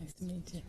Nice to meet you.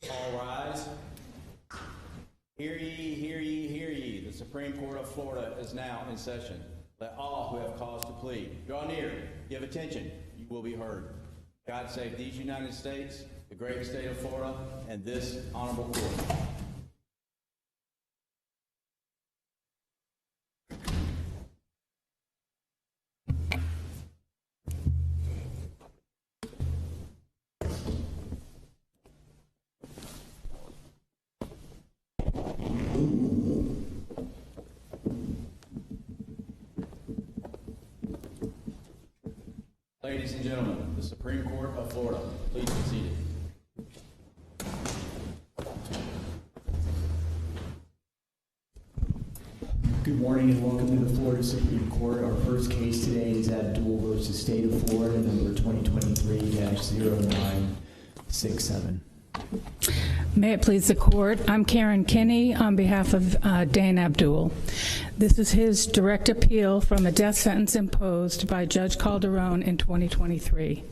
All rise. Hear ye, hear ye, hear ye. The Supreme Court of Florida is now in session. Let all who have cause to plead draw near, give attention, you will be heard. God save these United States, the great state of Florida, and this honorable court. Ladies and gentlemen, the Supreme Court of Florida, please be seated. Good morning and welcome to the Florida Supreme Court. Our first case today is Abdul versus State of Florida, number 2023-0967. May it please the court, I'm Karen Kinney on behalf of Dane Abdul. This is his direct appeal from a death sentence imposed by Judge Calderon in 2023.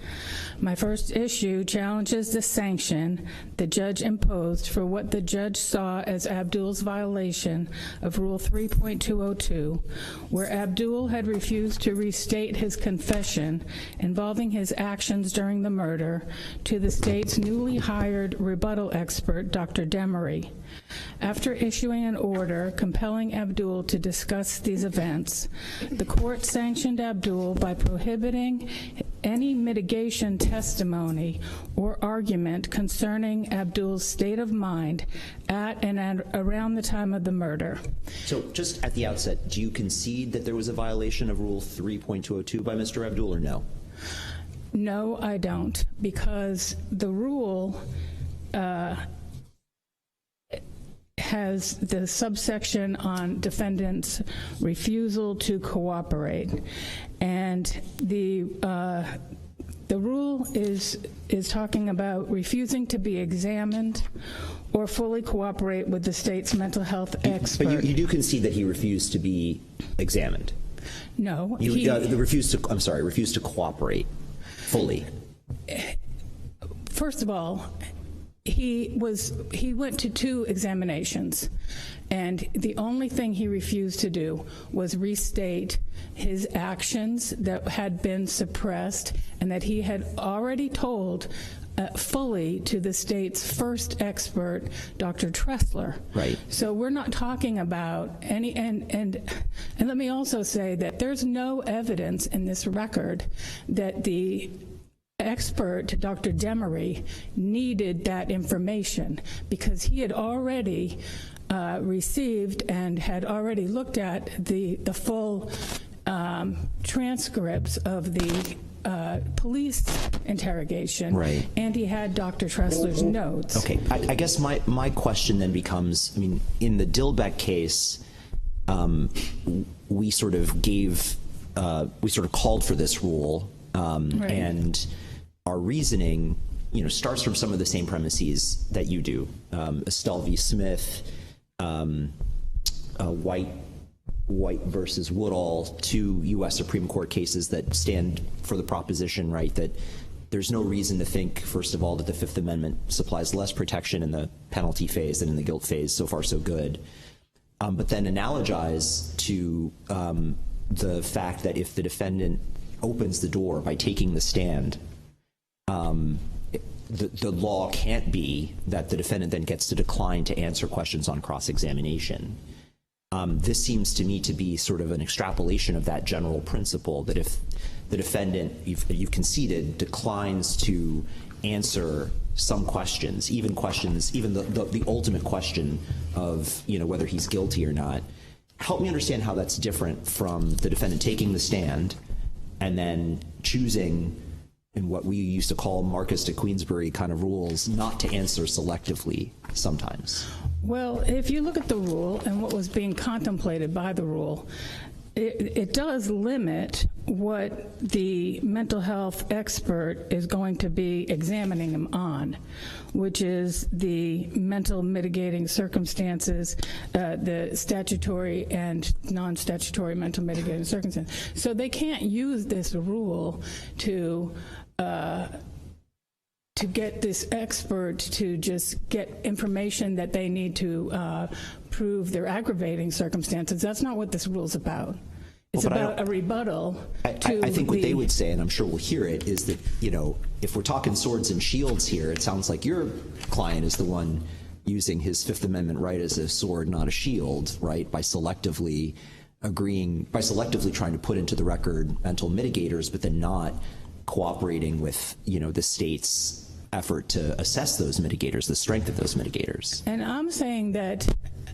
My first issue challenges the sanction the judge imposed for what the judge saw as Abdul's violation of Rule 3.202, where Abdul had refused to restate his confession involving his actions during the murder to the state's newly hired rebuttal expert, Dr. Demery. After issuing an order compelling Abdul to discuss these events, the court sanctioned Abdul by prohibiting any mitigation testimony or argument concerning Abdul's state of mind at and around the time of the murder. So just at the outset, do you concede that there was a violation of Rule 3.202 by Mr. Abdul or no? No, I don't, because the rule has the subsection on defendants' refusal to cooperate, and the rule is talking about refusing to be examined or fully cooperate with the state's mental health expert. But you do concede that he refused to be examined? No. Refused to cooperate fully. First of all, he went to 2 examinations, and the only thing he refused to do was restate his actions that had been suppressed and that he had already told fully to the state's first expert, Dr. Tressler. Right. So we're not talking about any, and let me also say that there's no evidence in this record that the expert, Dr. Demery, needed that information because he had already received and had already looked at the full transcripts of the police interrogation, right. And he had Dr. Tressler's notes. Okay, I guess my question then becomes, I mean, in the Dilbeck case, we sort of called for this rule, Right. and our reasoning, starts from some of the same premises that you do. Estelle v. Smith, White versus Woodall, 2 U.S. Supreme Court cases that stand for the proposition, right, that there's no reason to think, first of all, that the Fifth Amendment supplies less protection in the penalty phase than in the guilt phase. So far, so good. But then analogize to the fact that if the defendant opens the door by taking the stand, the law can't be that the defendant then gets to decline to answer questions on cross-examination. This seems to me to be sort of an extrapolation of that general principle that if the defendant, you've conceded, declines to answer some questions, even the ultimate question of whether he's guilty or not. Help me understand how that's different from the defendant taking the stand and then choosing, in what we used to call Marcus to Queensbury kind of rules, not to answer selectively sometimes. Well, if you look at the rule and what was being contemplated by the rule, it does limit what the mental health expert is going to be examining him on, which is the mental mitigating circumstances, the statutory and non-statutory mental mitigating circumstances. So they can't use this rule to to get this expert to just get information that they need to prove their aggravating circumstances. That's not what this rule's about. It's about a rebuttal to I think what they would say, and I'm sure we'll hear it, is that, if we're talking swords and shields here, it sounds like your client is the one using his Fifth Amendment right as a sword, not a shield, right, by selectively trying to put into the record mental mitigators, but then not cooperating with, the state's effort to assess those mitigators, the strength of those mitigators. And I'm saying that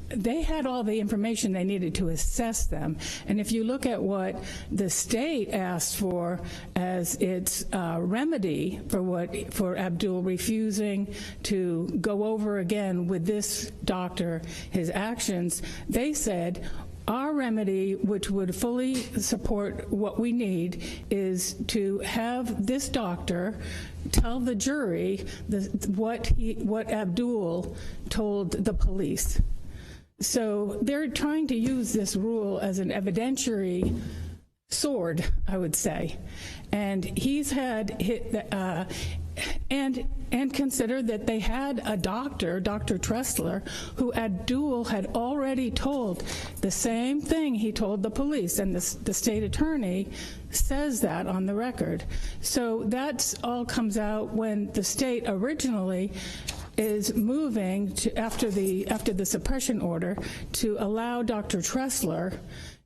they had all the information they needed to assess them. And if you look at what the state asked for as its remedy for Abdul refusing to go over again with this doctor his actions, they said, our remedy, which would fully support what we need, is to have this doctor tell the jury what Abdul told the police. So they're trying to use this rule as an evidentiary sword, I would say. And he's had and consider that they had a doctor, Dr. Tressler, who Abdul had already told the same thing he told the police, and the state attorney says that on the record. So that's all comes out when the state originally is moving to, after the suppression order, to allow Dr. Tressler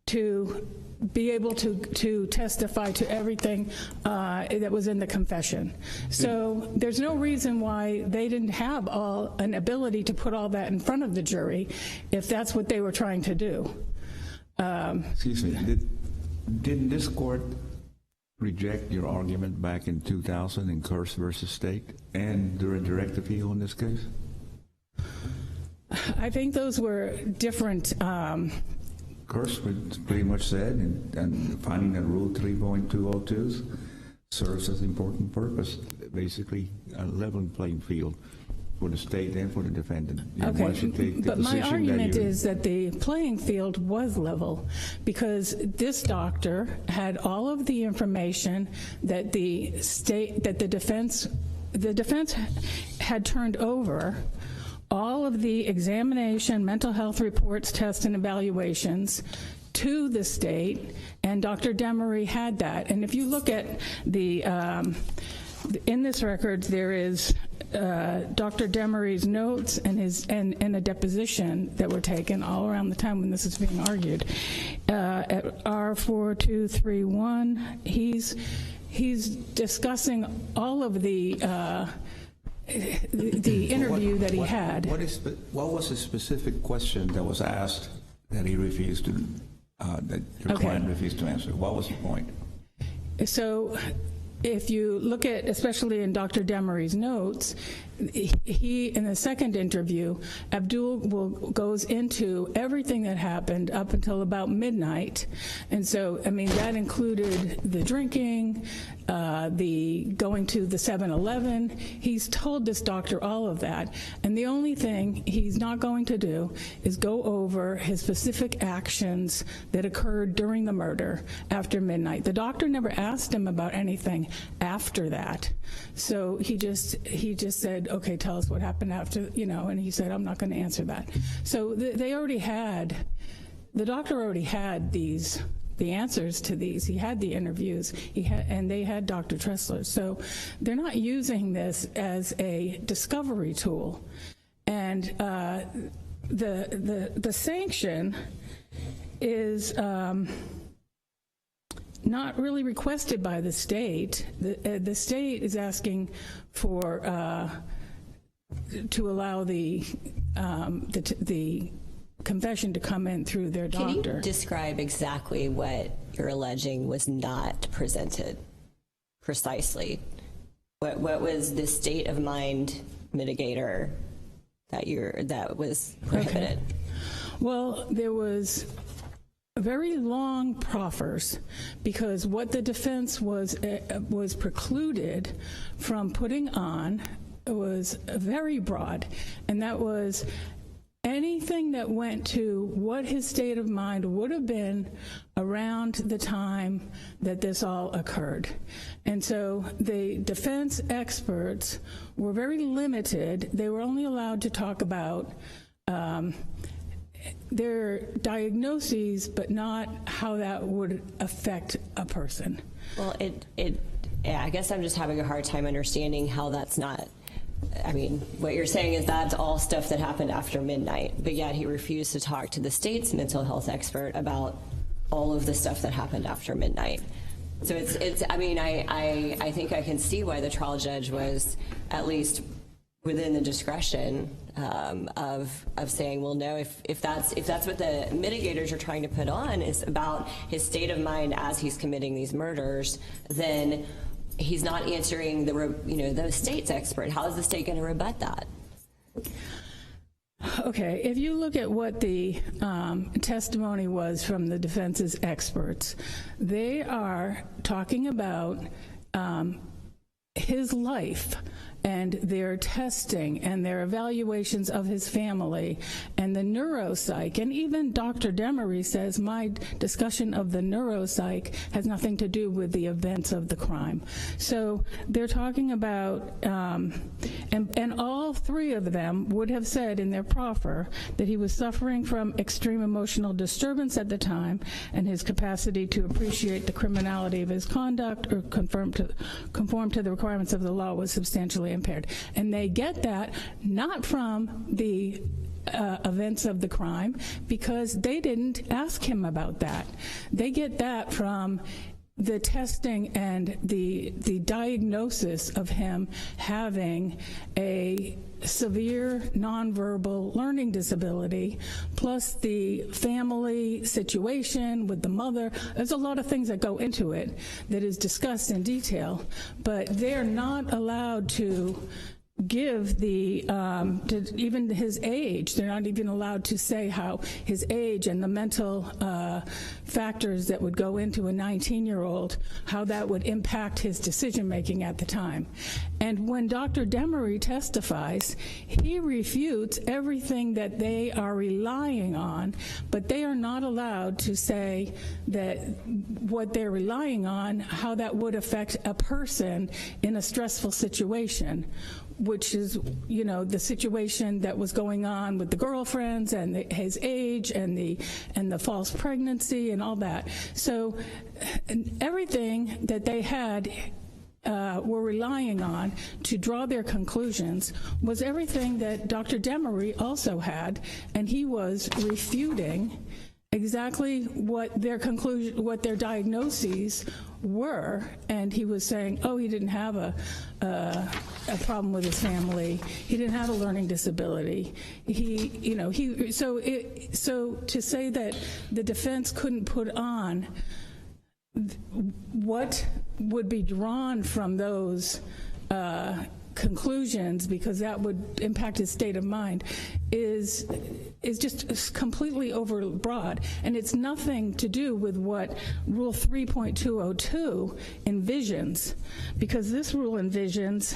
to be able to testify to everything that was in the confession. So there's no reason why they didn't have an ability to put all that in front of the jury if that's what they were trying to do. Excuse me, didn't this court reject your argument back in 2000 in Curse versus State and during direct appeal in this case? I think those were different. Curse pretty much said, and finding that Rule 3.202 serves as an important purpose, basically a level playing field for the state and for the defendant. Okay, but my argument is that the playing field was level because this doctor had all of the information that the defense had turned over, all of the examination, mental health reports, tests, and evaluations to the state, and Dr. Demery had that. And if you look at in this record, there is Dr. Demery's notes and a deposition that were taken all around the time when this is being argued. At R4231, he's discussing all of the interview that he had. What was the specific question that was asked that he refused to, that your client refused to answer? What was the point? So if you look at, especially in Dr. Demery's notes, he, in the second interview, Abdul goes into everything that happened up until about midnight. And so, I mean, that included the drinking, the going to the 7-Eleven. He's told this doctor all of that. And the only thing he's not going to do is go over his specific actions that occurred during the murder after midnight. The doctor never asked him about anything after that. So he just said, okay, tell us what happened after, and he said, I'm not going to answer that. So the doctor already had the answers to these. He had the interviews, and they had Dr. Tressler. So they're not using this as a discovery tool. And the sanction is not really requested by the state. The state is asking for to allow the confession to come in through their doctor. Can you describe exactly what you're alleging was not presented precisely? What was the state of mind mitigator that was prohibited? Okay. Well, there was very long proffers because what the defense was precluded from putting on was very broad, and that was anything that went to what his state of mind would have been around the time that this all occurred. And so the defense experts were very limited. They were only allowed to talk about their diagnoses, but not how that would affect a person. Well, yeah, I guess I'm just having a hard time understanding how that's not. I mean, what you're saying is that's all stuff that happened after midnight, but yet he refused to talk to the state's mental health expert about all of the stuff that happened after midnight. So it's. I mean, I think I can see why the trial judge was at least within the discretion of saying, well, no, if that's what the mitigators are trying to put on is about his state of mind as he's committing these murders, then he's not answering the state's expert. How is the state going to rebut that? Okay, if you look at what the testimony was from the defense's experts, they are talking about his life and their testing and their evaluations of his family and the neuropsych. And even Dr. Demery says my discussion of the neuropsych has nothing to do with the events of the crime. So they're talking about, and all three of them would have said in their proffer that he was suffering from extreme emotional disturbance at the time, and his capacity to appreciate the criminality of his conduct or conform to the requirements of the law was substantially impaired. And they get that not from the events of the crime, because they didn't ask him about that. They get that from the testing and the diagnosis of him having a severe nonverbal learning disability, plus the family situation with the mother. There's a lot of things that go into it that is discussed in detail, but they're not allowed to give even his age. They're not even allowed to say how his age and the mental factors that would go into a 19-year-old, how that would impact his decision-making at the time. And when Dr. Demery testifies, he refutes everything that they are relying on, but they are not allowed to say that what they're relying on, how that would affect a person in a stressful situation, which is, the situation that was going on with the girlfriends and his age and the false pregnancy and all that. So everything that they had were relying on to draw their conclusions was everything that Dr. Demery also had, and he was refuting exactly what their diagnoses were, and he was saying, oh, he didn't have a problem with his family, he didn't have a learning disability, so to say that the defense couldn't put on what would be drawn from those conclusions, because that would impact his state of mind, is just completely overbroad. And it's nothing to do with what Rule 3.202 envisions, because this rule envisions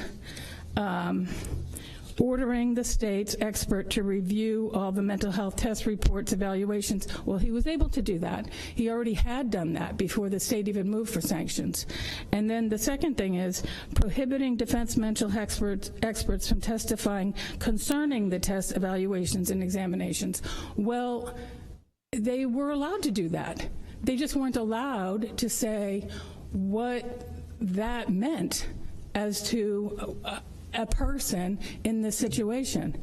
ordering the state's expert to review all the mental health test reports, evaluations. Well, he was able to do that. He already had done that before the state even moved for sanctions. And then the second thing is prohibiting defense mental experts from testifying concerning the test evaluations and examinations. Well, they were allowed to do that. They just weren't allowed to say what that meant as to a person in this situation.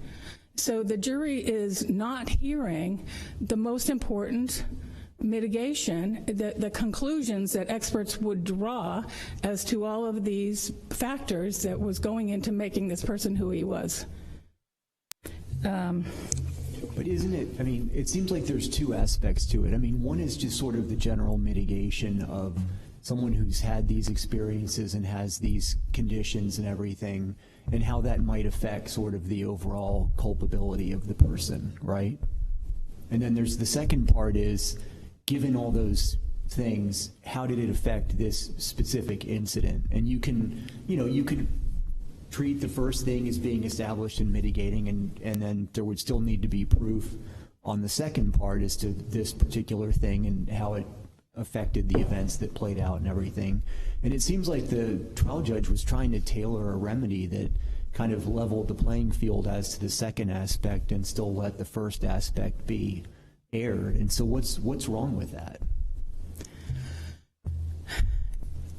So the jury is not hearing the most important mitigation, the conclusions that experts would draw as to all of these factors that was going into making this person who he was. But isn't it, it seems like there's two aspects to it. One is just sort of the general mitigation of someone who's had these experiences and has these conditions and everything, and how that might affect sort of the overall culpability of the person, right? And then there's the second part is, given all those things, how did it affect this specific incident? And you could treat the first thing as being established and mitigating, and then there would still need to be proof on the second part as to this particular thing and how it affected the events that played out and everything. And it seems like the trial judge was trying to tailor a remedy that kind of leveled the playing field as to the second aspect and still let the first aspect be aired. And so what's wrong with that?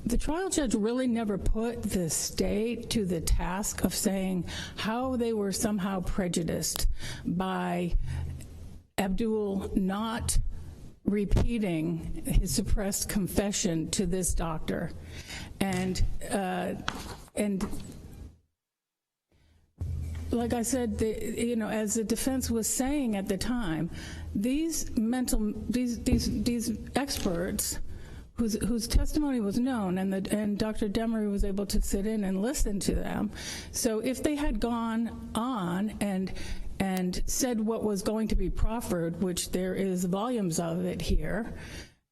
The trial judge really never put the state to the task of saying how they were somehow prejudiced by Abdul not repeating his suppressed confession to this doctor. And like I said, as the defense was saying at the time, these experts whose testimony was known, and Dr. Demery was able to sit in and listen to them. So if they had gone on and said what was going to be proffered, which there is volumes of it here,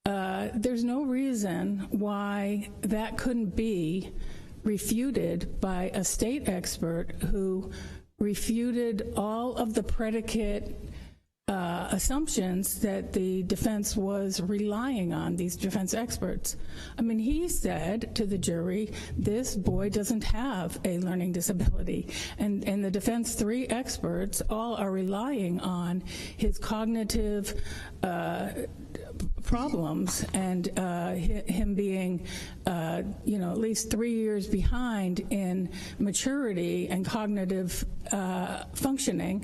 there's no reason why that couldn't be refuted by a state expert who refuted all of the predicate assumptions that the defense was relying on, these defense experts. I mean, he said to the jury, this boy doesn't have a learning disability. And the defense three experts all are relying on his cognitive problems and him being, at least 3 years behind in maturity and cognitive functioning.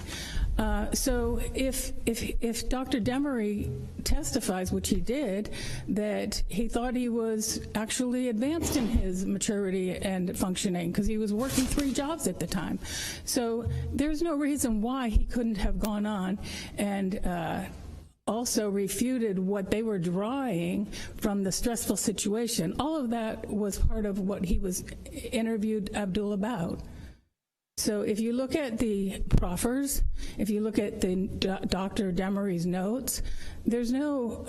So if Dr. Demery testifies, which he did, that he thought he was actually advanced in his maturity and functioning because he was working 3 jobs at the time. So there's no reason why he couldn't have gone on and also refuted what they were drawing from the stressful situation. All of that was part of what he was interviewed Abdul about. So if you look at the proffers, if you look at the Dr. Demery's notes, there's no,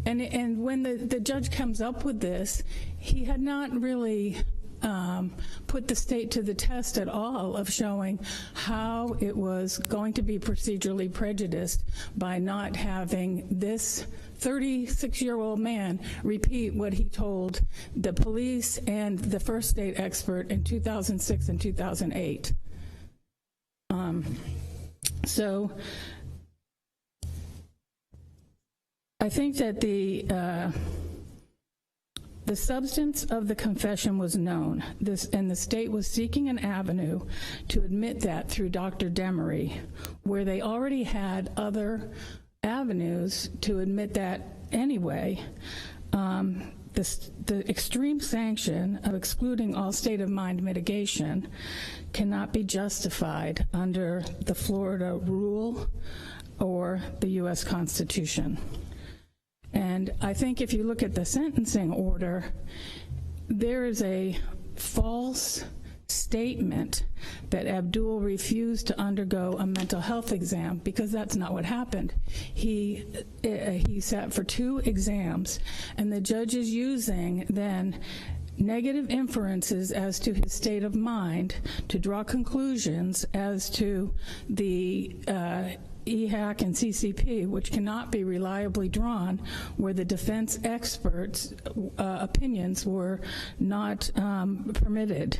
and when the judge comes up with this, he had not really put the state to the test at all of showing how it was going to be procedurally prejudiced by not having this 36-year-old man repeat what he told the police and the first state expert in 2006 and 2008. So I think that the substance of the confession was known, and the state was seeking an avenue to admit that through Dr. Demery, where they already had other avenues to admit that anyway. The extreme sanction of excluding all state of mind mitigation cannot be justified under the Florida rule or the U.S. Constitution. And I think if you look at the sentencing order, there is a false statement that Abdul refused to undergo a mental health exam, because that's not what happened. He sat for 2 exams, and the judge is using then negative inferences as to his state of mind to draw conclusions as to the EHAC and CCP, which cannot be reliably drawn, where the defense experts' opinions were not permitted.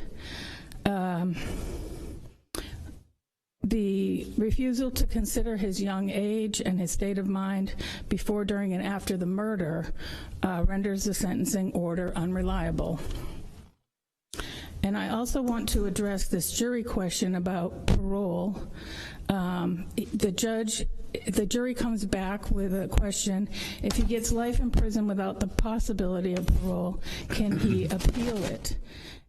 The refusal to consider his young age and his state of mind before, during, and after the murder renders the sentencing order unreliable. And I also want to address this jury question about parole. The jury comes back with a question: if he gets life in prison without the possibility of parole, can he appeal it?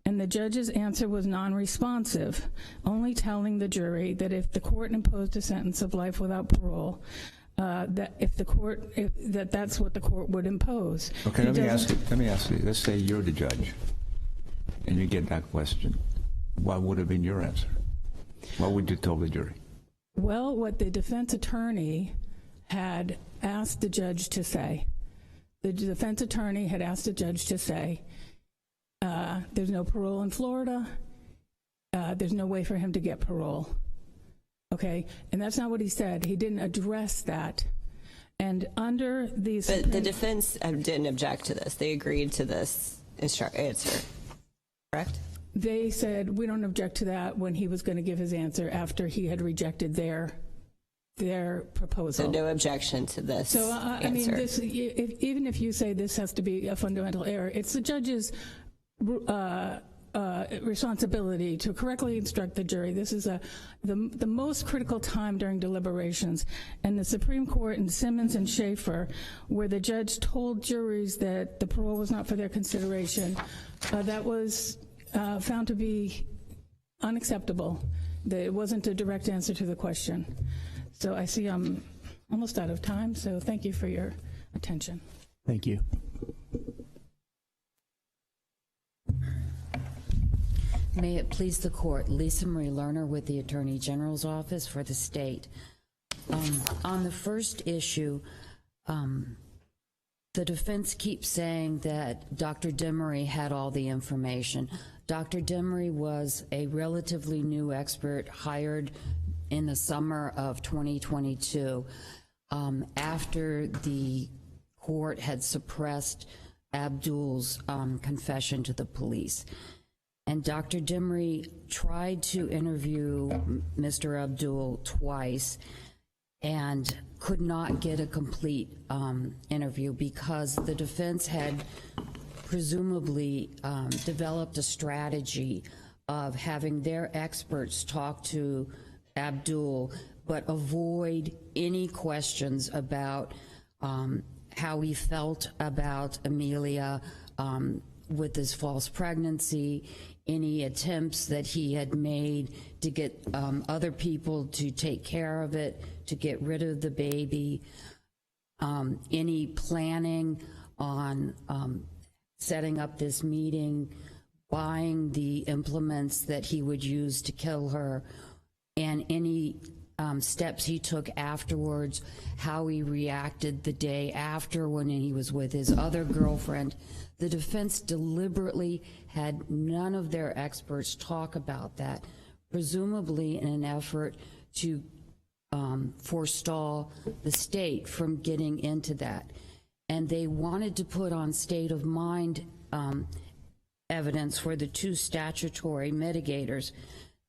And the judge's answer was non-responsive, only telling the jury that if the court imposed a sentence of life without parole, that's what the court would impose. Okay, let me ask you. Let's say you're the judge, and you get that question. What would have been your answer? What would you tell the jury? Well, what the defense attorney had asked the judge to say. The defense attorney had asked the judge to say, there's no parole in Florida. There's no way for him to get parole. Okay, and that's not what he said. He didn't address that. And under these... But the defense didn't object to this. They agreed to this answer, correct? They said, we don't object to that, when he was going to give his answer after he had rejected their proposal. So no objection to this So, I mean, this, even if you say this has to be a fundamental error, it's the judge's responsibility to correctly instruct the jury. This is the most critical time during deliberations. And the Supreme Court in Simmons and Schaefer, where the judge told juries that the parole was not for their consideration, that was found to be unacceptable. That it wasn't a direct answer to the question. So I see I'm almost out of time, so thank you for your attention. Thank you. May it please the court, Lisa Marie Lerner with the Attorney General's Office for the state. On the first issue, the defense keeps saying that Dr. Demery had all the information. Dr. Demery was a relatively new expert hired in the summer of 2022 after the court had suppressed Abdul's confession to the police. And Dr. Demery tried to interview Mr. Abdul twice and could not get a complete interview because the defense had presumably developed a strategy of having their experts talk to Abdul but avoid any questions about how he felt about Amelia with his false pregnancy, any attempts that he had made to get other people to take care of it, to get rid of the baby, any planning on setting up this meeting, buying the implements that he would use to kill her, and any steps he took afterwards, how he reacted the day after when he was with his other girlfriend. The defense deliberately had none of their experts talk about that, presumably in an effort to forestall the state from getting into that. And they wanted to put on state of mind evidence for the two statutory mitigators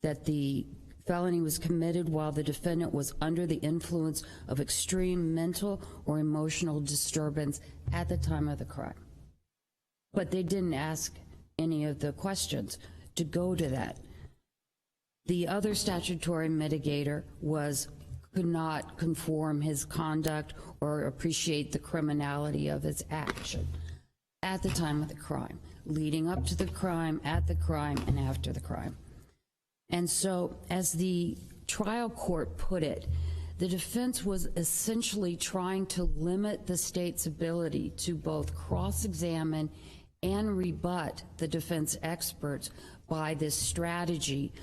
that the felony was committed while the defendant was under the influence of extreme mental or emotional disturbance at the time of the crime. But they didn't ask any of the questions to go to that. The other statutory mitigator could not conform his conduct or appreciate the criminality of his action at the time of the crime, leading up to the crime, at the crime, and after the crime. And so, as the trial court put it, the defense was essentially trying to limit the state's ability to both cross-examine and rebut the defense experts by this strategy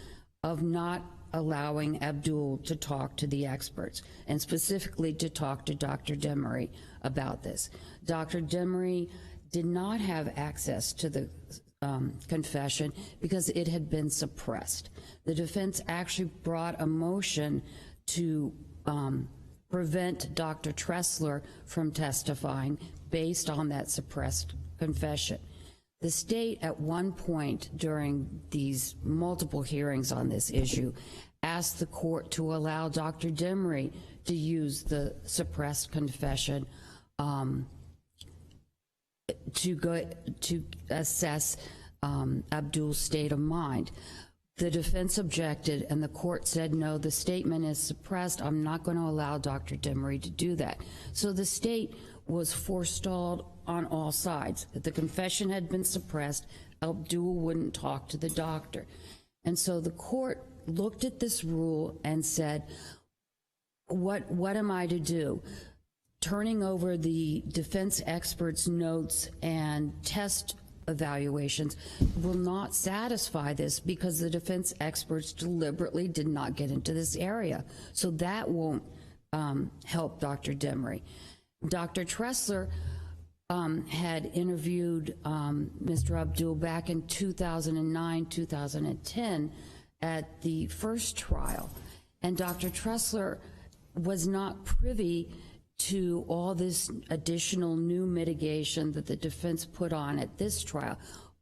of not allowing Abdul to talk to the experts, and specifically to talk to Dr. Demery about this. Dr. Demery did not have access to the confession because it had been suppressed. The defense actually brought a motion to prevent Dr. Tressler from testifying based on that suppressed confession. The state at one point during these multiple hearings on this issue asked the court to allow Dr. Demery to use the suppressed confession to assess Abdul's state of mind. The defense objected, and the court said, no, the statement is suppressed. I'm not going to allow Dr. Demery to do that. So the state was forestalled on all sides. That the confession had been suppressed, Abdul wouldn't talk to the doctor. And so the court looked at this rule and said, what am I to do? Turning over the defense experts' notes and test evaluations will not satisfy this because the defense experts deliberately did not get into this area. So that won't help Dr. Demery. Dr. Tressler had interviewed Mr. Abdul back in 2009, 2010 at the first trial. And Dr. Tressler was not privy to all this additional new mitigation that the defense put on at this trial.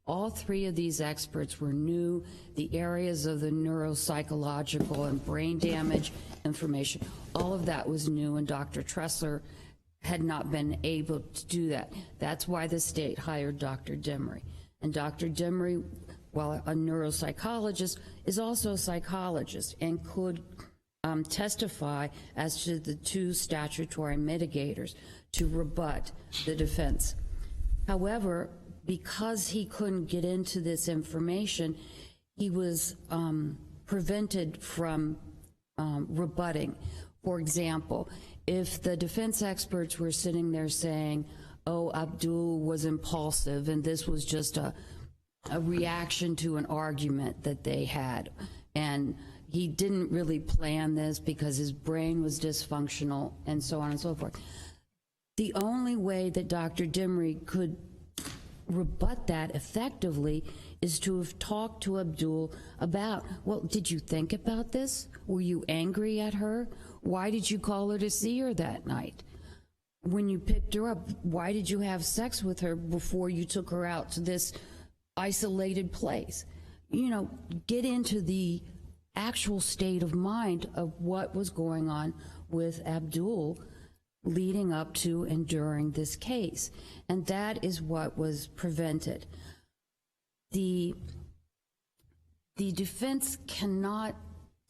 All three of these experts were new. The areas of the neuropsychological and brain damage information, all of that was new, and Dr. Tressler had not been able to do that. That's why the state hired Dr. Demery. And Dr. Demery, while a neuropsychologist, is also a psychologist and could testify as to the two statutory mitigators to rebut the defense. However, because he couldn't get into this information, he was prevented from rebutting. For example, if the defense experts were sitting there saying, oh, Abdul was impulsive and this was just a reaction to an argument that they had, and he didn't really plan this because his brain was dysfunctional, and so on and so forth. The only way that Dr. Demery could rebut that effectively is to have talked to Abdul about, well, did you think about this? Were you angry at her? Why did you call her to see her that night? When you picked her up, why did you have sex with her before you took her out to this isolated place? You know, get into the actual state of mind of what was going on with Abdul leading up to and during this case. And that is what was prevented. The defense cannot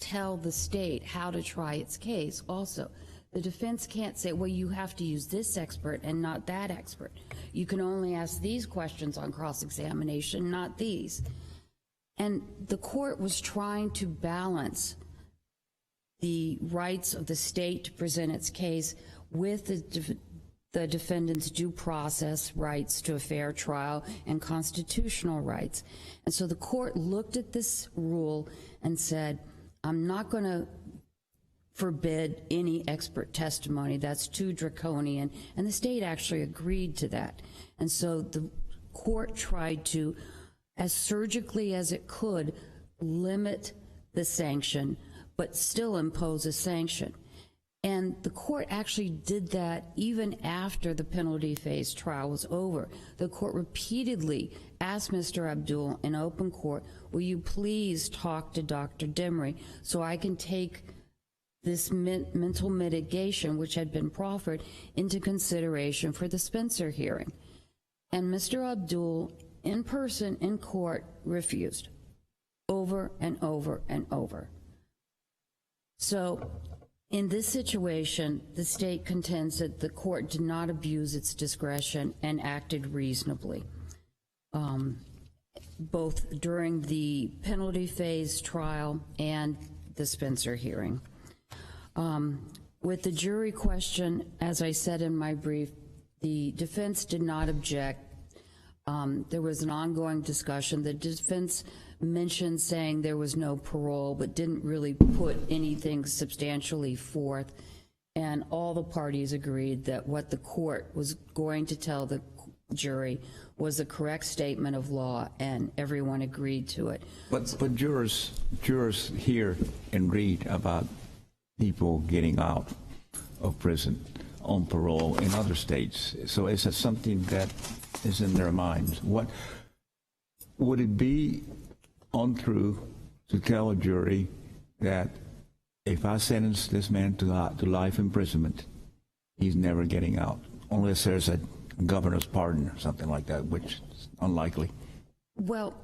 tell the state how to try its case also. The defense can't say, well, you have to use this expert and not that expert. You can only ask these questions on cross-examination, not these. And the court was trying to balance the rights of the state to present its case with the defendant's due process rights to a fair trial and constitutional rights. And so the court looked at this rule and said, I'm not going to forbid any expert testimony. That's too draconian. And the state actually agreed to that. And so the court tried to, as surgically as it could, limit the sanction, but still impose a sanction. And the court actually did that even after the penalty phase trial was over. The court repeatedly asked Mr. Abdul in open court, will you please talk to Dr. Demery so I can take this mental mitigation, which had been proffered, into consideration for the Spencer hearing. And Mr. Abdul, in person, in court, refused over and over and over. So in this situation, the state contends that the court did not abuse its discretion and acted reasonably, both during the penalty phase trial and the Spencer hearing. With the jury question, as I said in my brief, the defense did not object. There was an ongoing discussion. The defense mentioned saying there was no parole, but didn't really put anything substantially forth. And all the parties agreed that what the court was going to tell the jury was the correct statement of law, and everyone agreed to it. But jurors hear and read about people getting out of prison on parole in other states. So is that something that is in their minds? What would it be untrue to tell a jury that if I sentence this man to life imprisonment, he's never getting out, unless there's a governor's pardon or something like that, which is unlikely? Well,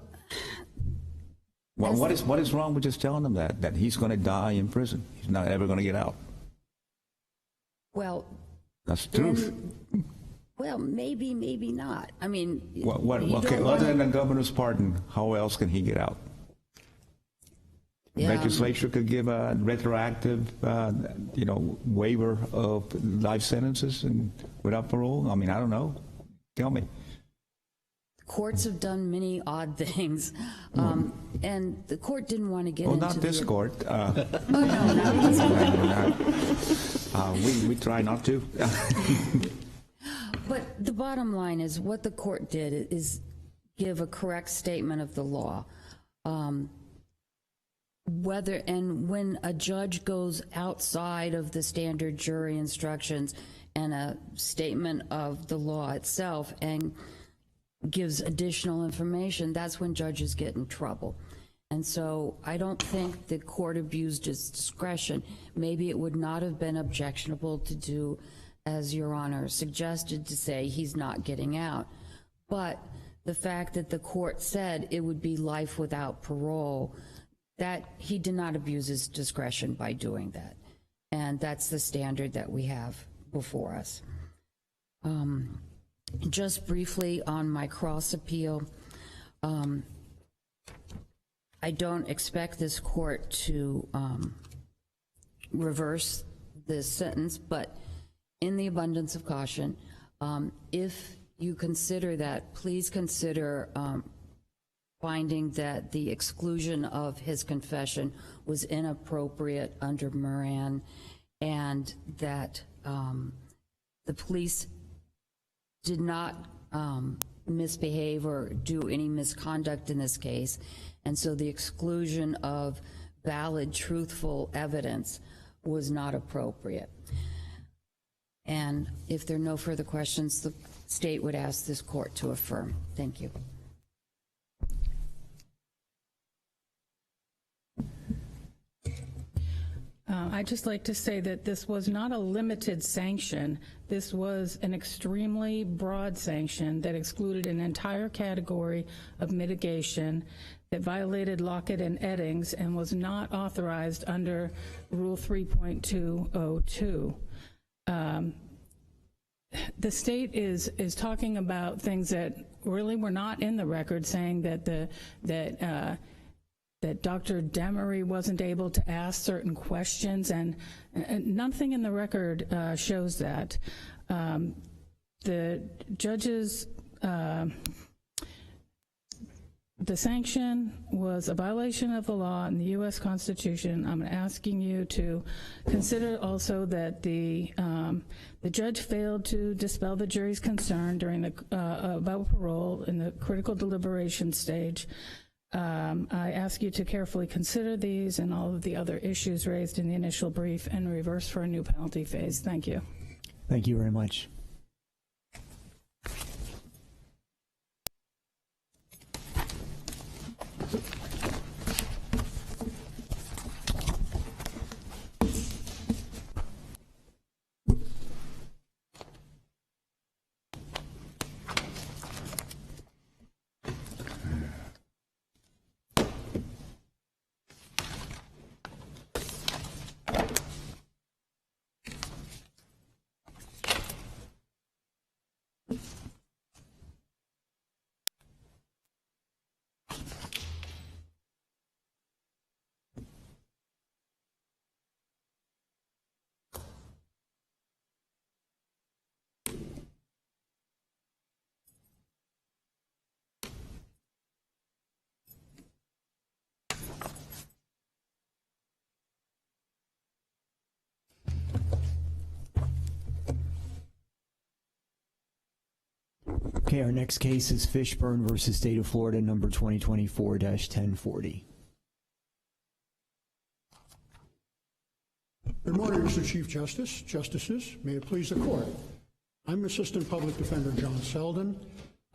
what is wrong with just telling them that he's going to die in prison? He's not ever going to get out. Well, that's the truth. Well, maybe not. I mean, okay, other than the governor's pardon, how else can he get out? Yeah. Legislature could give a retroactive, waiver of life sentences and without parole. I mean, I don't know. Tell me. Courts have done many odd things, and the court didn't want to get into not this court. Not this court. We try not to. But the bottom line is what the court did is give a correct statement of the law. When a judge goes outside of the standard jury instructions and a statement of the law itself and gives additional information, that's when judges get in trouble. And so I don't think the court abused its discretion. Maybe it would not have been objectionable to do, as Your Honor suggested, to say he's not getting out. But the fact that the court said it would be life without parole, that he did not abuse his discretion by doing that. And that's the standard that we have before us. Just briefly on my cross appeal, I don't expect this court to reverse this sentence, but in the abundance of caution, if you consider that, please consider finding that the exclusion of his confession was inappropriate under Moran, and that the police did not misbehave or do any misconduct in this case, and so the exclusion of valid, truthful evidence was not appropriate. And if there are no further questions, the state would ask this court to affirm. Thank you. I'd just like to say that this was not a limited sanction. This was an extremely broad sanction that excluded an entire category of mitigation that violated Lockett and Eddings and was not authorized under Rule 3.202. The state is talking about things that really were not in the record, saying that that Dr. Demery wasn't able to ask certain questions, and nothing in the record shows that. The judges, the sanction was a violation of the law and the U.S. Constitution. I'm asking you to consider also that the judge failed to dispel the jury's concern during the about parole in the critical deliberation stage. I ask you to carefully consider these and all of the other issues raised in the initial brief and reverse for a new penalty phase. Thank you. Thank you very much. Okay, our next case is Fishburne versus State of Florida, number 2024-1040. Good morning, Mr. Chief Justice, Justices. May it please the Court. I'm Assistant Public Defender John Selden.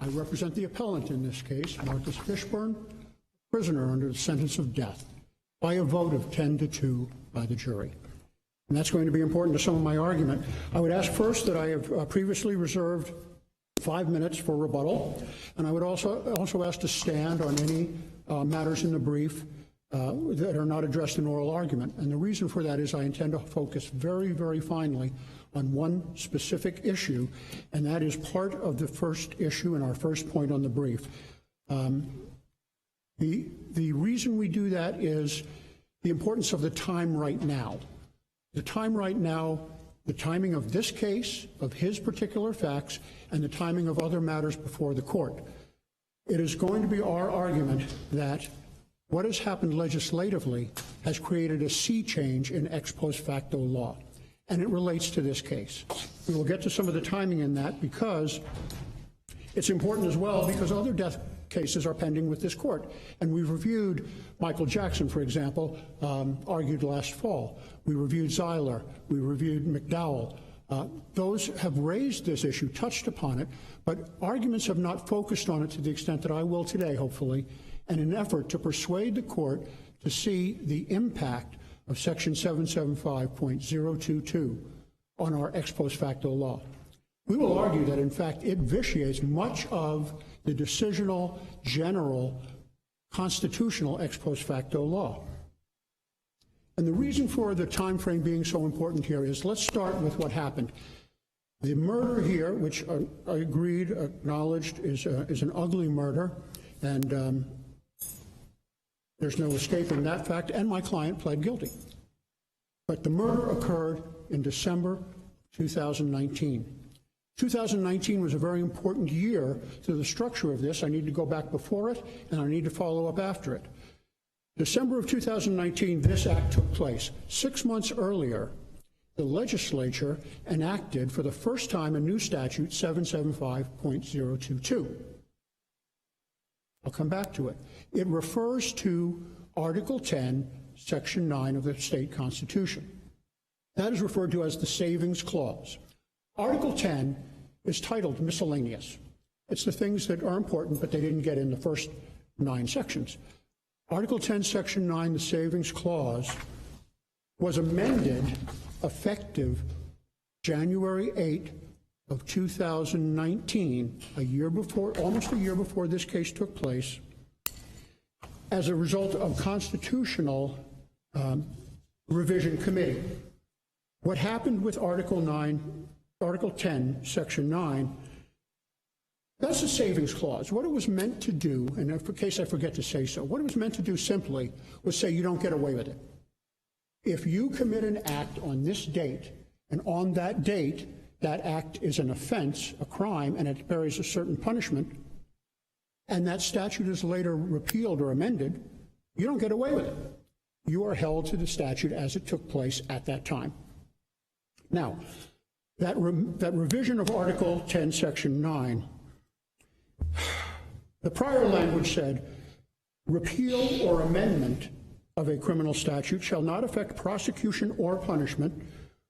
I represent the appellant in this case, Marcus Fishburne, prisoner under the sentence of death, by a vote of 10-2 by the jury. And that's going to be important to some of my argument. I would ask first that I have previously reserved 5 minutes for rebuttal, and I would also ask to stand on any matters in the brief that are not addressed in oral argument. And the reason for that is I intend to focus very, very finely on one specific issue, and that is part of the first issue and our first point on the brief. The reason we do that is the importance of the time right now. The time right now, the timing of this case, of his particular facts, and the timing of other matters before the court. It is going to be our argument that what has happened legislatively has created a sea change in ex post facto law, and it relates to this case. We will get to some of the timing in that because it's important as well, because other death cases are pending with this court. And we've reviewed Michael Jackson, for example, argued last fall. We reviewed Zeiler. We reviewed McDowell. Those have raised this issue, touched upon it, but arguments have not focused on it to the extent that I will today, hopefully, in an effort to persuade the court to see the impact of Section 775.022 on our ex post facto law. We will argue that, in fact, it vitiates much of the decisional, general, constitutional ex post facto law. And the reason for the time frame being so important here is, let's start with what happened. The murder here, which I agreed, acknowledged, is an ugly murder, and there's no escaping that fact, and my client pled guilty. But the murder occurred in December 2019. 2019 was a very important year to the structure of this. I need to go back before it, and I need to follow up after it. December of 2019, this act took place. 6 months earlier, the legislature enacted for the first time a new statute, 775.022. I'll come back to it. It refers to Article 10, Section 9 of the state constitution. That is referred to as the Savings Clause. Article 10 is titled miscellaneous. It's the things that are important, but they didn't get in the first 9 sections. Article 10, Section 9, the Savings Clause, was amended effective January 8 of 2019, a year before, almost a year before this case took place, as a result of constitutional revision committee. What happened with Article 10, Section 9, that's a savings clause. What it was meant to do, and in case I forget to say so, what it was meant to do simply was say you don't get away with it. If you commit an act on this date, and on that date, that act is an offense, a crime, and it bears a certain punishment, and that statute is later repealed or amended, you don't get away with it. You are held to the statute as it took place at that time. Now, that revision of Article 10, Section 9, the prior language said, repeal or amendment of a criminal statute shall not affect prosecution or punishment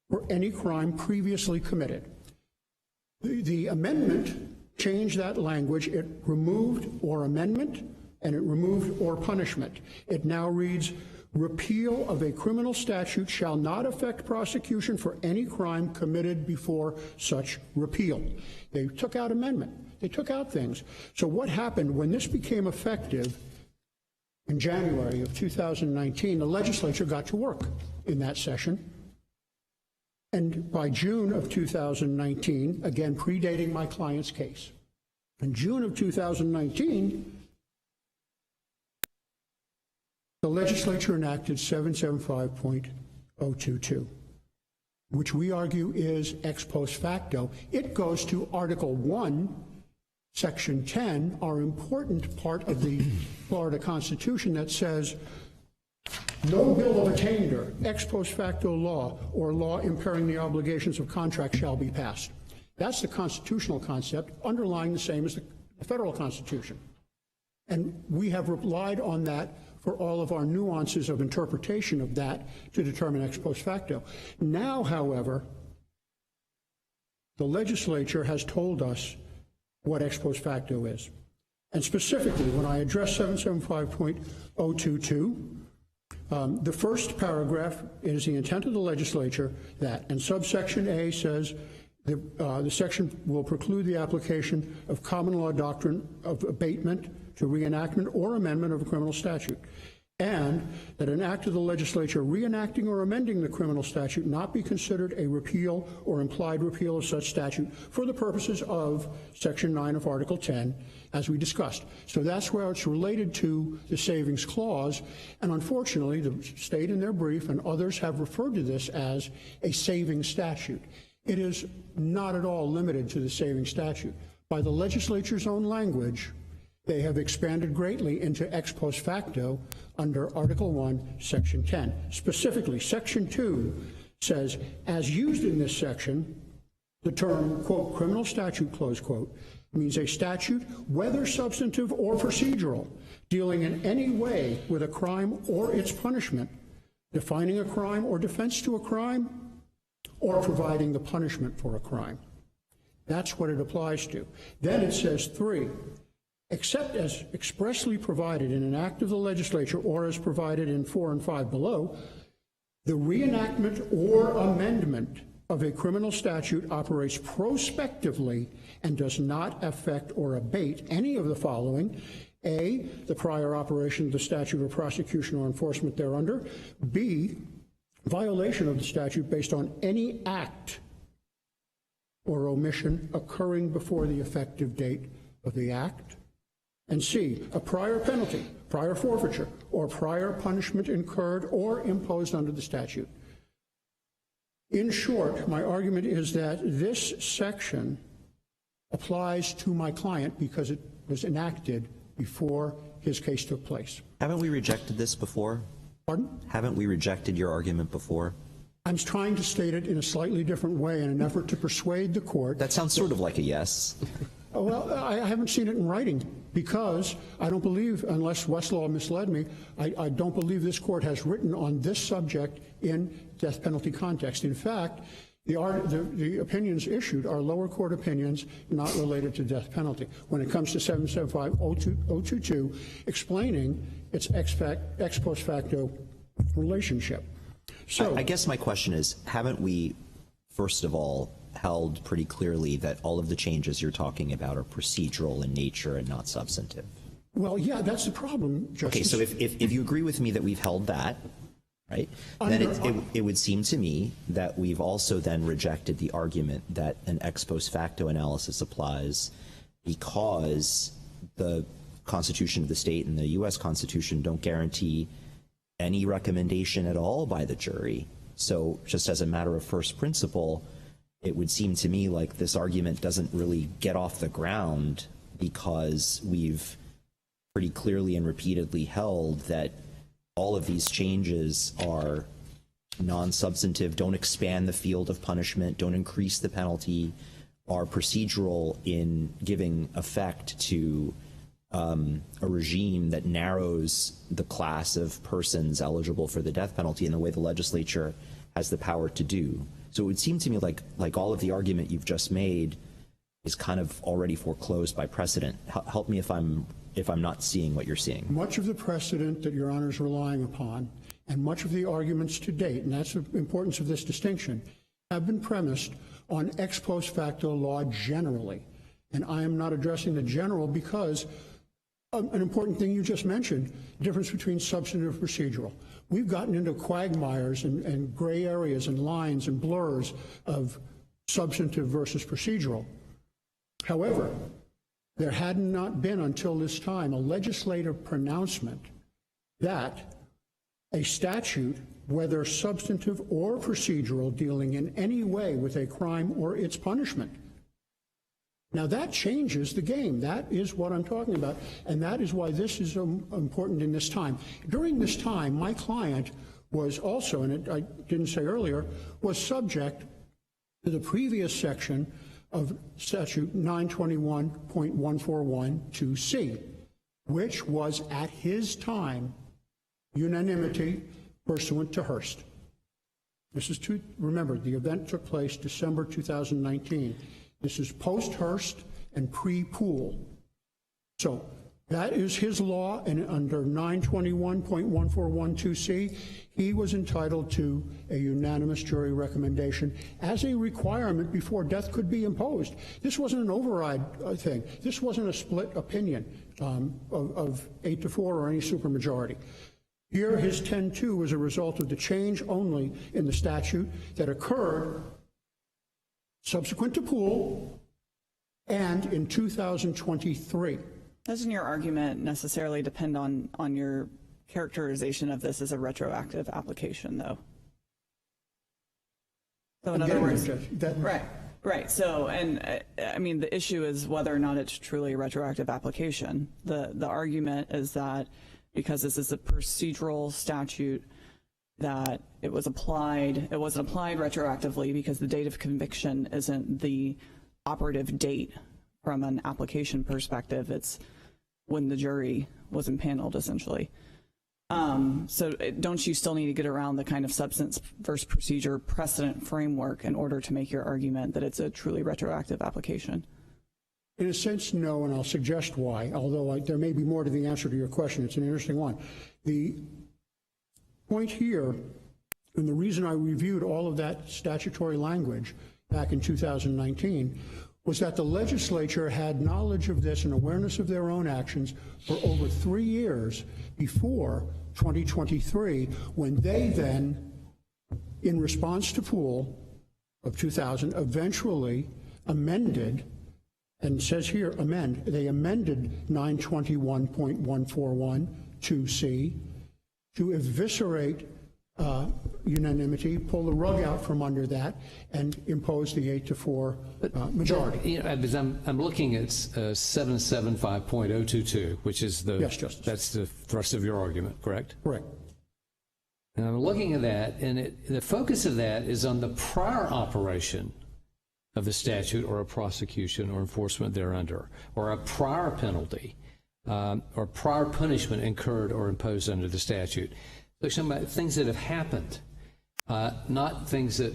for any crime previously committed. The amendment changed that language. It removed or amendment, and it removed or punishment. It now reads, repeal of a criminal statute shall not affect prosecution for any crime committed before such repeal. They took out amendment. They took out things. So what happened when this became effective in January of 2019, the legislature got to work in that session. And by June of 2019, again, predating my client's case, in June of 2019, the legislature enacted 775.022, which we argue is ex post facto. It goes to Article 1, Section 10, our important part of the Florida Constitution that says, no bill of attainder, ex post facto law, or law impairing the obligations of contract shall be passed. That's the constitutional concept underlying the same as the federal Constitution. And we have relied on that for all of our nuances of interpretation of that to determine ex post facto. Now, however, the legislature has told us what ex post facto is. And specifically, when I address 775.022, the first paragraph is the intent of the legislature that, and subsection A says, the section will preclude the application of common law doctrine of abatement to reenactment or amendment of a criminal statute, and that an act of the legislature reenacting or amending the criminal statute not be considered a repeal or implied repeal of such statute for the purposes of Section 9 of Article 10, as we discussed. So that's where it's related to the Savings Clause, and unfortunately, the state in their brief and others have referred to this as a savings statute. It is not at all limited to the savings statute. By the legislature's own language, they have expanded greatly into ex post facto under Article 1, Section 10. Specifically, Section 2 says, as used in this section, The term, quote, criminal statute, close quote, means a statute, whether substantive or procedural, dealing in any way with a crime or its punishment, defining a crime or defense to a crime, or providing the punishment for a crime. That's what it applies to. Then it says 3, except as expressly provided in an act of the legislature or as provided in 4 and 5 below, the reenactment or amendment of a criminal statute operates prospectively and does not affect or abate any of the following: A, the prior operation of the statute or prosecution or enforcement thereunder; B, violation of the statute based on any act or omission occurring before the effective date of the act; and C, a prior penalty, prior forfeiture, or prior punishment incurred or imposed under the statute. In short, my argument is that this section applies to my client because it was enacted before his case took place. Haven't we rejected this before? Pardon? Haven't we rejected your argument before? I'm trying to state it in a slightly different way in an effort to persuade the court. That sounds sort of like a yes. Well, I haven't seen it in writing because I don't believe, unless Westlaw misled me, I don't believe this court has written on this subject in death penalty context. In fact, the opinions issued are lower court opinions not related to death penalty. When it comes to 775-022, explaining its ex post facto relationship. So I guess my question is, haven't we, first of all, held pretty clearly that all of the changes you're talking about are procedural in nature and not substantive? Well, yeah, that's the problem, Justice. Okay, so if you agree with me that we've held that, right, then it would seem to me that we've also then rejected the argument that an ex post facto analysis applies because the Constitution of the state and the U.S. Constitution don't guarantee any recommendation at all by the jury. So just as a matter of first principle, it would seem to me like this argument doesn't really get off the ground because we've pretty clearly and repeatedly held that all of these changes are non-substantive, don't expand the field of punishment, don't increase the penalty, are procedural in giving effect to a regime that narrows the class of persons eligible for the death penalty in the way the legislature has the power to do. So it would seem to me like all of the argument you've just made is kind of already foreclosed by precedent. Help me if I'm not seeing what you're seeing. Much of the precedent that Your Honor is relying upon, and much of the arguments to date, and that's the importance of this distinction, have been premised on ex post facto law generally. And I am not addressing the general because an important thing you just mentioned, the difference between substantive and procedural. We've gotten into quagmires and gray areas and lines and blurs of substantive versus procedural. However, there had not been until this time a legislative pronouncement that a statute, whether substantive or procedural, dealing in any way with a crime or its punishment. Now that changes the game. That is what I'm talking about, and that is why this is important in this time. During this time, my client was also, and I didn't say earlier, was subject to the previous section of statute 921.141(2)(c), which was at his time unanimity pursuant to Hearst. This is remember, the event took place December 2019. This is post-Hearst and pre-Poole. So that is his law, and under 921.141(2)(c), he was entitled to a unanimous jury recommendation as a requirement before death could be imposed. This wasn't an override thing. This wasn't a split opinion of 8-4 or any supermajority. Here, his 10-2 was a result of the change only in the statute that occurred subsequent to Poole and in 2023. Doesn't your argument necessarily depend on your characterization of this as a retroactive application, though? So in other words, right. So, and I mean, the issue is whether or not it's truly a retroactive application. The argument is that because this is a procedural statute, that it wasn't applied retroactively because the date of conviction isn't the operative date from an application perspective. It's when the jury was impaneled, essentially. So don't you still need to get around the kind of substance versus procedure precedent framework in order to make your argument that it's a truly retroactive application? In a sense, no, and I'll suggest why, although there may be more to the answer to your question. It's an interesting one. The point here, and the reason I reviewed all of that statutory language back in 2019, was that the legislature had knowledge of this and awareness of their own actions for over 3 years before 2023, when they then, in response to Poole of 2000, eventually amended, and it says here amend, they amended 921.141 2C to eviscerate unanimity, pull the rug out from under that, and impose the 8-4 majority. You know, because I'm looking at 775.022, which is the Yes, Justice. That's the thrust of your argument, correct? Correct. And I'm looking at that, and the focus of that is on the prior operation of the statute or a prosecution or enforcement thereunder, or a prior penalty or prior punishment incurred or imposed under the statute. So some things that have happened, not things that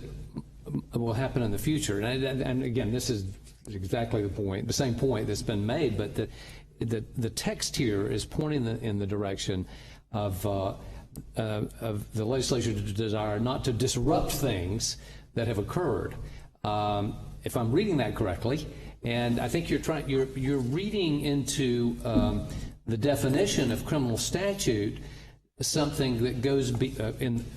will happen in the future. And again, this is exactly the point, the same point that's been made, but the text here is pointing in the direction of the legislature's desire not to disrupt things that have occurred. If I'm reading that correctly, and I think you're reading into the definition of criminal statute something that goes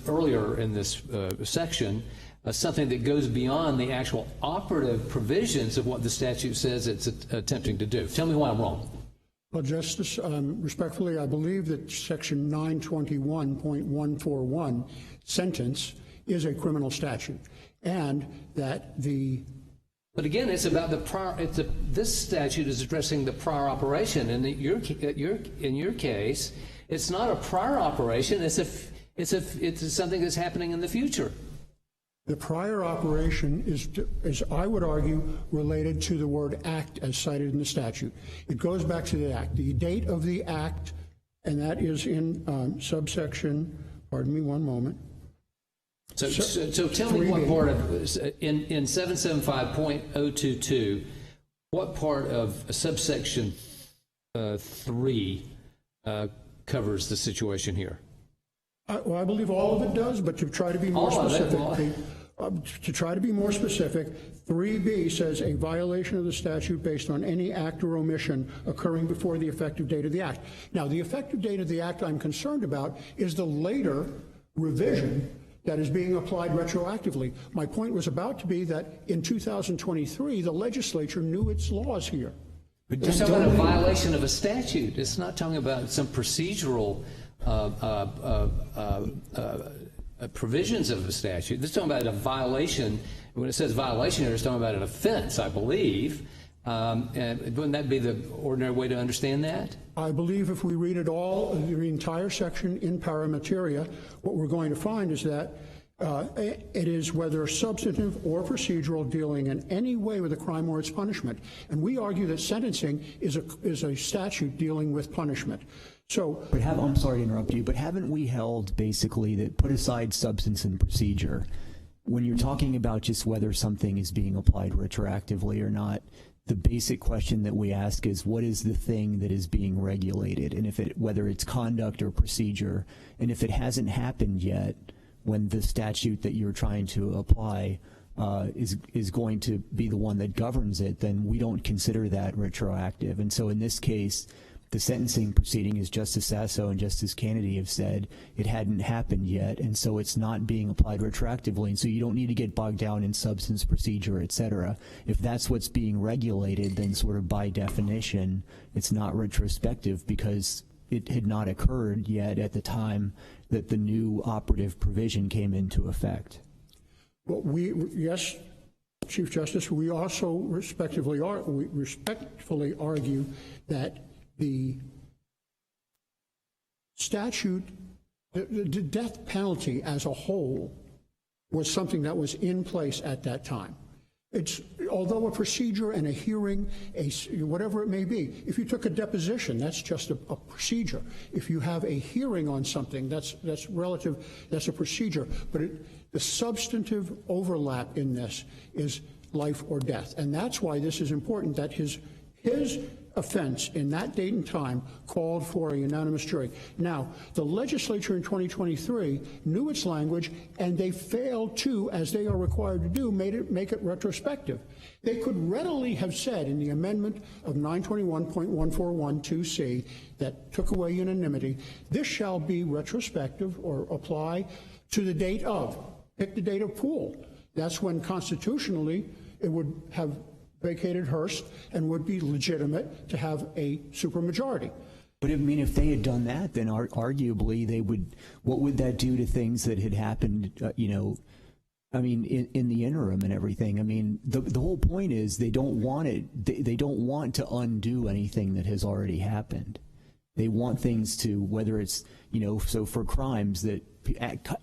earlier in this section, something that goes beyond the actual operative provisions of what the statute says it's attempting to do. Tell me why I'm wrong. Well, Justice, respectfully, I believe that Section 921.141 sentence is a criminal statute, and that the... But again, it's about the prior. This statute is addressing the prior operation, and in your case, it's not a prior operation. It's something that's happening in the future. The prior operation is, I would argue, related to the word act as cited in the statute. It goes back to the act, the date of the act, and that is in subsection, pardon me one moment. So tell me what part of, in 775.022, what part of subsection 3 covers the situation here? Well, I believe all of it does, but to try to be more specific, to try to be more specific, 3B says a violation of the statute based on any act or omission occurring before the effective date of the act. Now, the effective date of the act I'm concerned about is the later revision that is being applied retroactively. My point was about to be that in 2023, the legislature knew its laws here. But you're talking about a violation of a statute. It's not talking about some procedural provisions of the statute. This is talking about a violation. When it says violation here, it's talking about an offense, I believe. And wouldn't that be the ordinary way to understand that? I believe if we read it all, the entire section in paramateria, what we're going to find is that it is whether substantive or procedural, dealing in any way with a crime or its punishment. And we argue that sentencing is a statute dealing with punishment. So, but I'm sorry to interrupt you, but haven't we held basically that, put aside substance and procedure, when you're talking about just whether something is being applied retroactively or not, the basic question that we ask is, what is the thing that is being regulated? And whether it's conduct or procedure, and if it hasn't happened yet, when the statute that you're trying to apply is going to be the one that governs it, then we don't consider that retroactive. And so in this case, the sentencing proceeding, as Justice Sasso and Justice Kennedy have said, it hadn't happened yet, and so it's not being applied retroactively. And so you don't need to get bogged down in substance, procedure, et cetera. If that's what's being regulated, then sort of by definition, it's not retrospective because it had not occurred yet at the time that the new operative provision came into effect. Well, yes, Chief Justice, we also respectfully argue that the statute The death penalty as a whole was something that was in place at that time. It's, although a procedure and a hearing, whatever it may be, if you took a deposition, that's just a procedure. If you have a hearing on something, that's relative, that's a procedure. But the substantive overlap in this is life or death. And that's why this is important, that his offense in that date and time called for a unanimous jury. Now, the legislature in 2023 knew its language, and they failed to, as they are required to do, make it retrospective. They could readily have said in the amendment of 921.1412C that took away unanimity, this shall be retrospective or apply to the date of, pick the date of pool. That's when constitutionally it would have vacated Hearst and would be legitimate to have a supermajority. But I mean, if they had done that, then arguably they would. What would that do to things that had happened? I mean, in the interim and everything. I mean, the whole point is they don't want it. They don't want to undo anything that has already happened. They want things to, whether it's, so for crimes that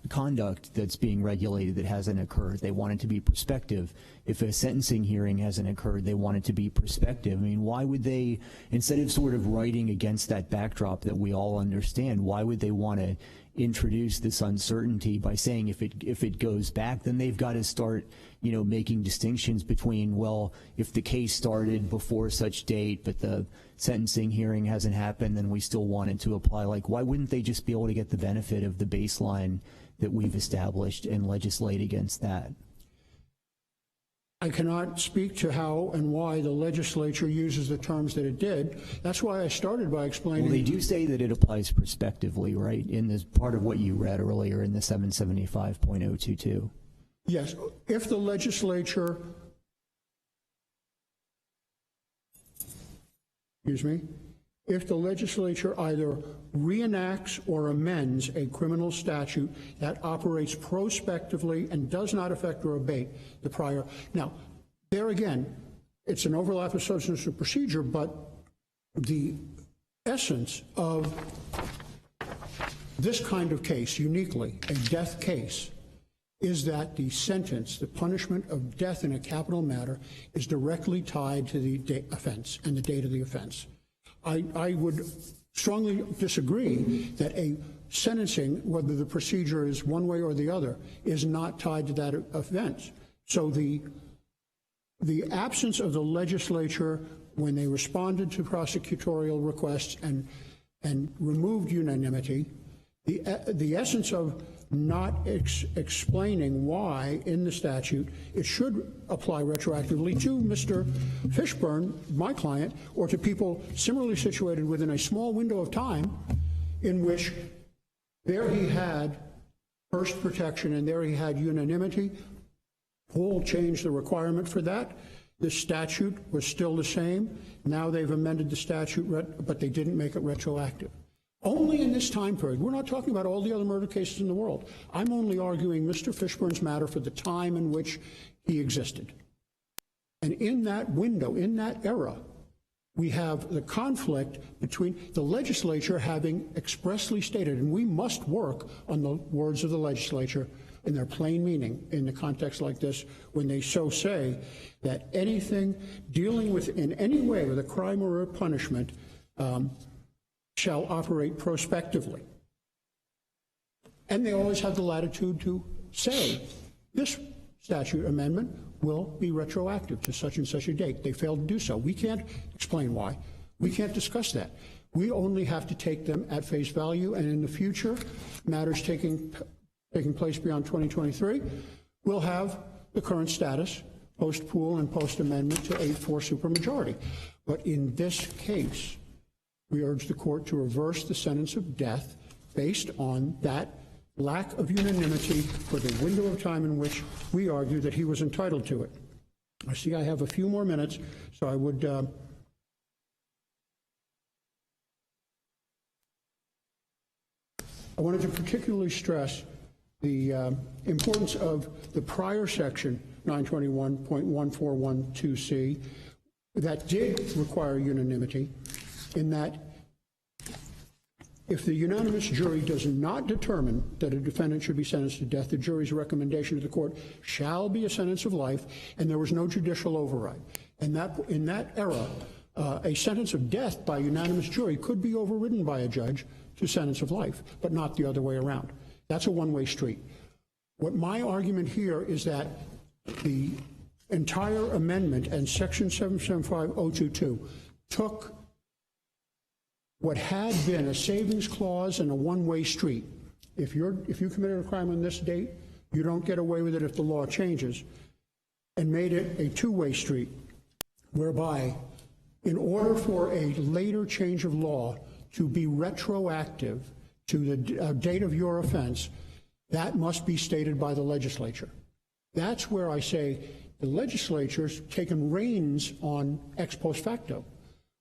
conduct that's being regulated that hasn't occurred, they want it to be prospective. If a sentencing hearing hasn't occurred, they want it to be prospective. I mean, why would they, instead of sort of writing against that backdrop that we all understand, why would they want to introduce this uncertainty by saying if it goes back, then they've got to start, making distinctions between, well, if the case started before such date, but the sentencing hearing hasn't happened, then we still want it to apply. Like, why wouldn't they just be able to get the benefit of the baseline that we've established and legislate against that? I cannot speak to how and why the legislature uses the terms that it did. That's why I started by explaining. Well, they do say that it applies prospectively, right? In this part of what you read earlier in the 775.022. Yes, if the legislature, if the legislature either reenacts or amends a criminal statute that operates prospectively and does not affect or abate the prior. Now, there again, it's an overlap of substance and procedure, but the essence of this kind of case, uniquely, a death case, is that the sentence, the punishment of death in a capital matter, is directly tied to the offense and the date of the offense. I would strongly disagree that a sentencing, whether the procedure is one way or the other, is not tied to that offense. So the absence of the legislature when they responded to prosecutorial requests and removed unanimity, the essence of not explaining why in the statute it should apply retroactively to Mr. Fishburne, my client, or to people similarly situated within a small window of time in which there he had first protection and there he had unanimity. Poole changed the requirement for that. The statute was still the same. Now they've amended the statute, but they didn't make it retroactive. Only in this time period. We're not talking about all the other murder cases in the world. I'm only arguing Mr. Fishburne's matter for the time in which he existed. And in that window, in that era, we have the conflict between the legislature having expressly stated, and we must work on the words of the legislature in their plain meaning in a context like this, when they so say that anything dealing with in any way with a crime or a punishment shall operate prospectively. And they always have the latitude to say this statute amendment will be retroactive to such and such a date. They failed to do so. We can't explain why. We can't discuss that. We only have to take them at face value, and in the future, matters taking place beyond 2023, we'll have the current status, post-Poole and post-amendment to 8-4 supermajority. But in this case, we urge the court to reverse the sentence of death based on that lack of unanimity for the window of time in which we argue that he was entitled to it. I see I have a few more minutes, so I would I wanted to particularly stress the importance of the prior section, 921.1412C, that did require unanimity, in that If the unanimous jury does not determine that a defendant should be sentenced to death, the jury's recommendation to the court shall be a sentence of life, and there was no judicial override. And in that era, a sentence of death by unanimous jury could be overridden by a judge to sentence of life, but not the other way around. That's a one-way street. What my argument here is that the entire amendment and Section 775022 took what had been a savings clause and a one-way street. If you committed a crime on this date, you don't get away with it if the law changes, and made it a two-way street, whereby in order for a later change of law to be retroactive to the date of your offense, that must be stated by the legislature. That's where I say the legislature's taken reins on ex post facto.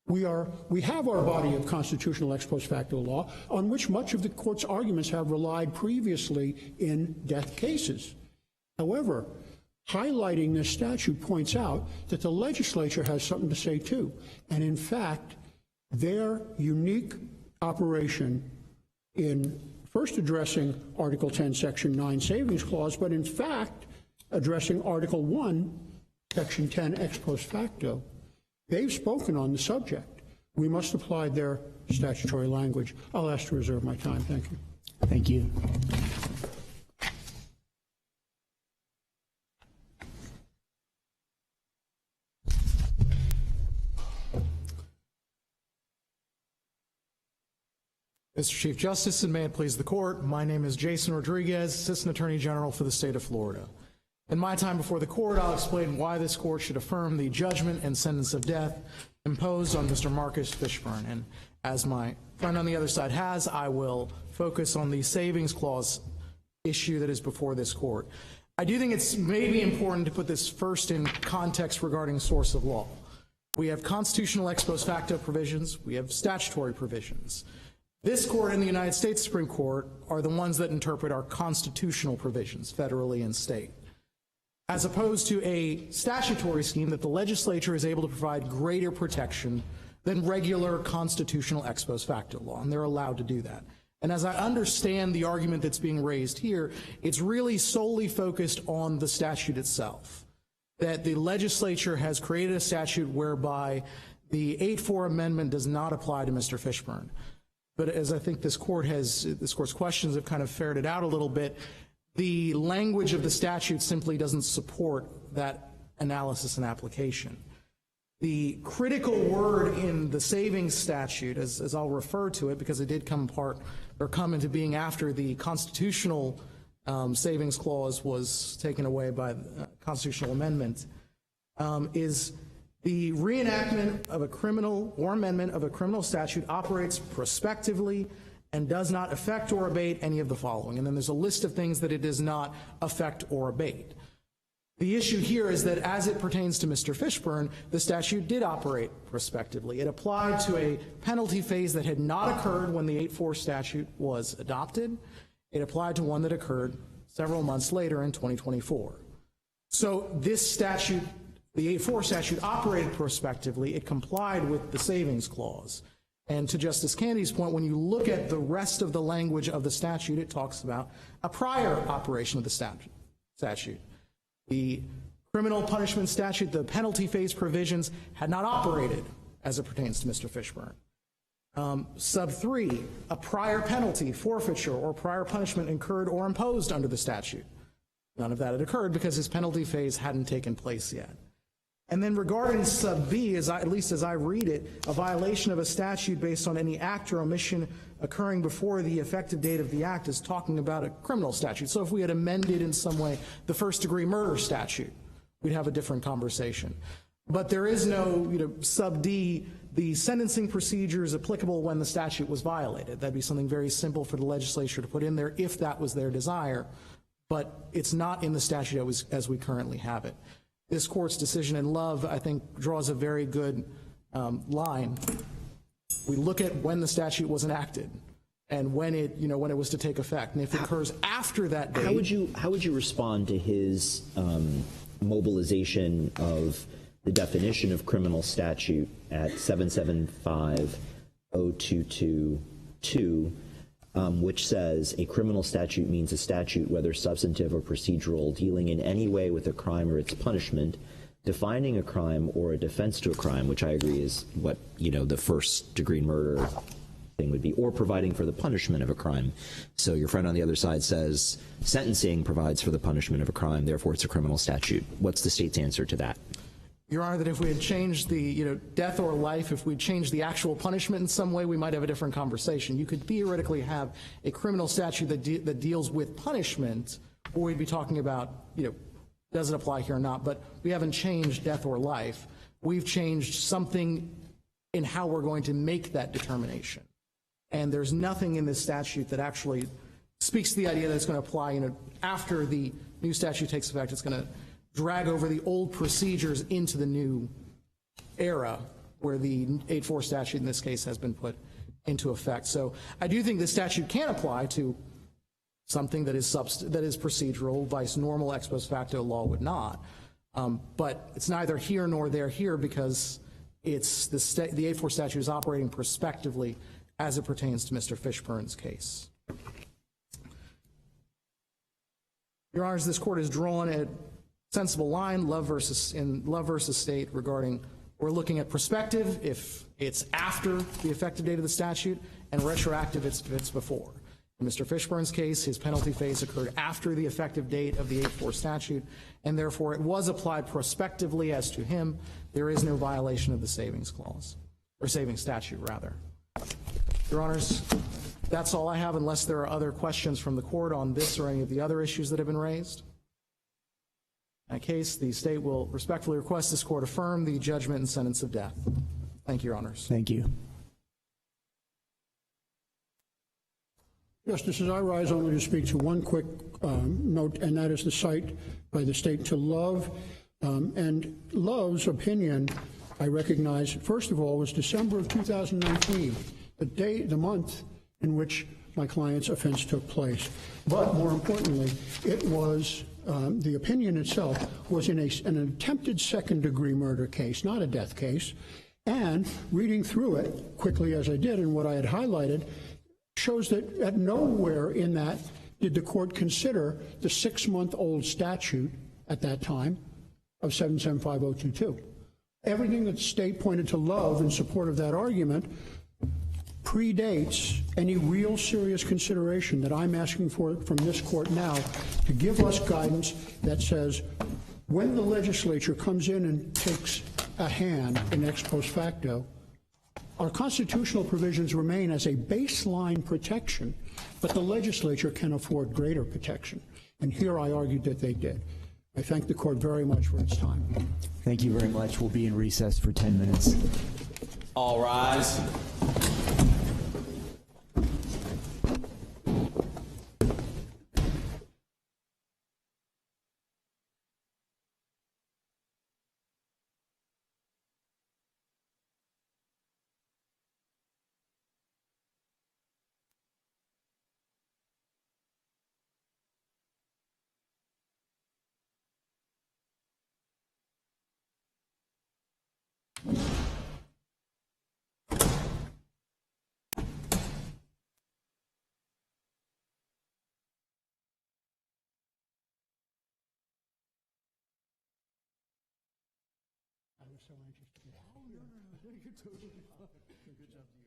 We have our body of constitutional ex post facto law on which much of the court's arguments have relied previously in death cases. However, highlighting this statute points out that the legislature has something to say too. And in fact, their unique operation in first addressing Article 10, Section 9 Savings Clause, but in fact addressing Article 1, Section 10 ex post facto, they've spoken on the subject. We must apply their statutory language. I'll ask to reserve my time. Thank you. Thank you. Mr. Chief Justice, and may it please the court, my name is Jason Rodriguez, Assistant Attorney General for the state of Florida. In my time before the court, I'll explain why this court should affirm the judgment and sentence of death imposed on Mr. Marcus Fishburne. And as my friend on the other side has, I will focus on the savings clause issue that is before this court. I do think it's maybe important to put this first in context regarding source of law. We have constitutional ex post facto provisions, we have statutory provisions. This court and the United States Supreme Court are the ones that interpret our constitutional provisions, federally and state, as opposed to a statutory scheme that the legislature is able to provide greater protection than regular constitutional ex post facto law, and they're allowed to do that. And as I understand the argument that's being raised here, it's really solely focused on the statute itself, that the legislature has created a statute whereby the 8-4 amendment does not apply to Mr. Fishburne. But as I think this court's questions have kind of ferreted out a little bit, the language of the statute simply doesn't support that analysis and application. The critical word in the savings statute, as I'll refer to it, because it did come into being after the constitutional savings clause was taken away by the constitutional amendment, is the reenactment of a criminal or amendment of a criminal statute operates prospectively and does not affect or abate any of the following. And then there's a list of things that it does not affect or abate. The issue here is that as it pertains to Mr. Fishburne, the statute did operate prospectively. It applied to a penalty phase that had not occurred when the 8-4 statute was adopted. It applied to one that occurred several months later in 2024. So this statute, the 8-4 statute, operated prospectively. It complied with the savings clause. And to Justice Candy's point, when you look at the rest of the language of the statute, it talks about a prior operation of the statute. The criminal punishment statute, the penalty phase provisions, had not operated as it pertains to Mr. Fishburne. Sub 3, a prior penalty, forfeiture, or prior punishment incurred or imposed under the statute. None of that had occurred because his penalty phase hadn't taken place yet. And then regarding sub B, at least as I read it, a violation of a statute based on any act or omission occurring before the effective date of the act is talking about a criminal statute. So if we had amended in some way the first-degree murder statute, we'd have a different conversation. But there is no, sub D, the sentencing procedure is applicable when the statute was violated. That'd be something very simple for the legislature to put in there if that was their desire. But it's not in the statute as we currently have it. This court's decision in Love, I think, draws a very good line. We look at when the statute was enacted and when it was to take effect. And if it occurs after that date, how would you respond to his mobilization of the definition of criminal statute at 775.022 2, which says a criminal statute means a statute, whether substantive or procedural, dealing in any way with a crime or its punishment, defining a crime or a defense to a crime, which I agree is what, the first degree murder thing would be, or providing for the punishment of a crime. So your friend on the other side says sentencing provides for the punishment of a crime, therefore it's a criminal statute. What's the state's answer to that? Your Honor, that if we had changed the, death or life, if we'd changed the actual punishment in some way, we might have a different conversation. You could theoretically have a criminal statute that deals with punishment, or we'd be talking about, does it apply here or not, but we haven't changed death or life. We've changed something in how we're going to make that determination. And there's nothing in this statute that actually speaks to the idea that it's going to apply, after the new statute takes effect, it's going to drag over the old procedures into the new era where the 8-4 statute in this case has been put into effect. So I do think the statute can apply to something that is procedural, vice normal ex post facto law would not. But it's neither here nor there here, because it's the 8-4 statute is operating prospectively as it pertains to Mr. Fishburne's case. Your Honors, this court has drawn a sensible line, Love versus State, regarding we're looking at prospective if it's after the effective date of the statute, and retroactive if it's before. In Mr. Fishburne's case, his penalty phase occurred after the effective date of the 8-4 statute, and therefore it was applied prospectively as to him. There is no violation of the savings clause, or savings statute, rather. Your Honors, that's all I have, unless there are other questions from the court on this or any of the other issues that have been raised. In that case, the state will respectfully request this court affirm the judgment and sentence of death. Thank you, Your Honors. Thank you. Justices, I rise only to speak to one quick note, and that is the cite by the state to Love. And Love's opinion, I recognize, first of all, was December of 2019, the month in which my client's offense took place. But more importantly, it was the opinion itself was in an attempted second-degree murder case, not a death case. And reading through it quickly as I did, and what I had highlighted shows that at nowhere in that did the court consider the 6-month-old statute at that time of 775022. Everything that the state pointed to Love in support of that argument predates any real serious consideration that I'm asking for from this court now to give us guidance that says when the legislature comes in and takes a hand in ex post facto, our constitutional provisions remain as a baseline protection, but the legislature can afford greater protection. And here I argued that they did. I thank the court very much for its time. Thank you very much. We'll be in recess for 10 minutes. All rise. So anxious to get out. You're totally fine. Good job to you.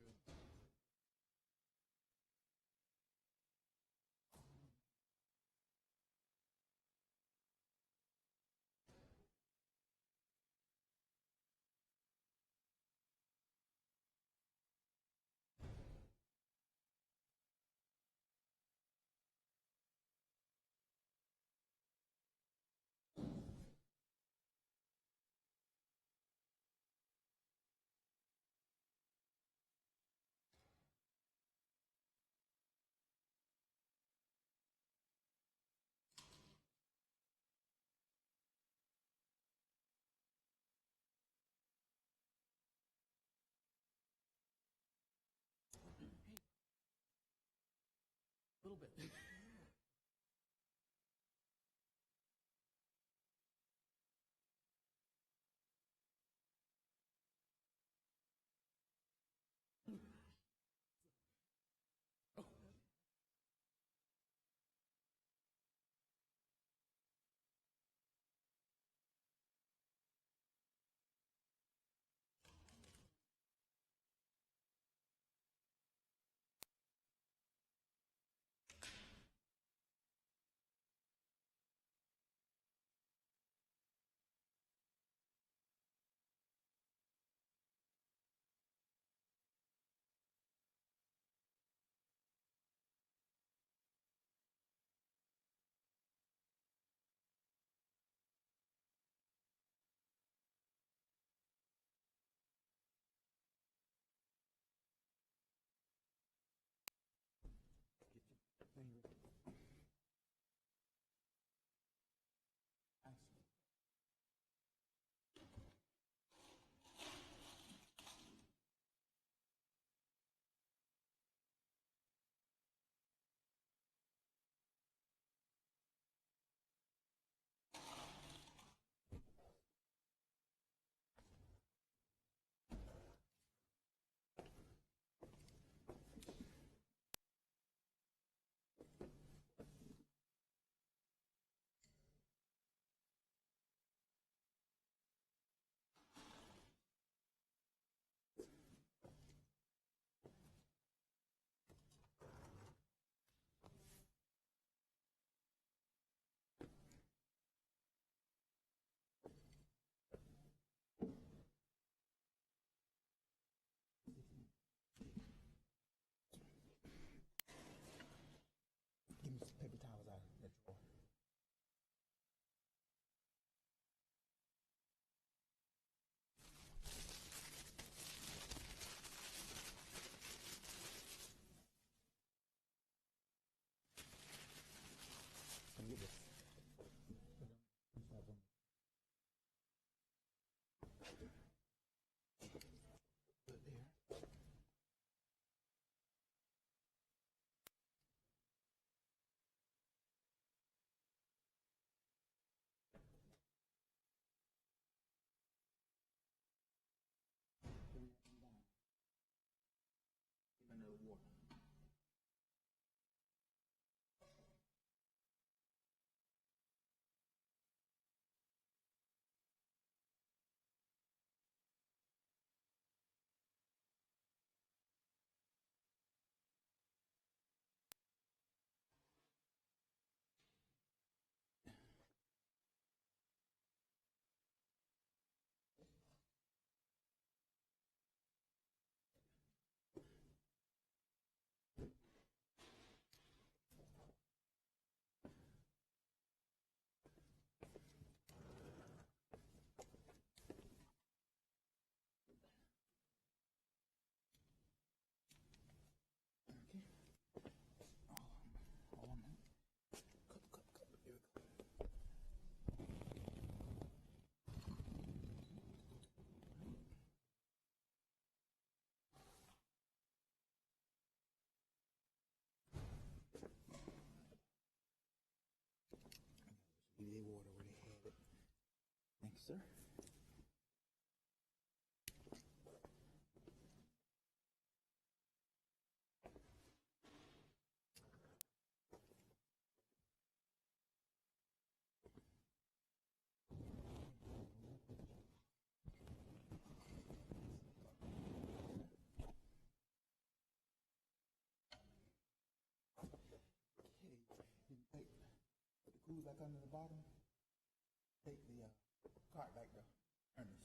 A little bit. sir. Put the glue back under the bottom. Take the cart back there. Turn this.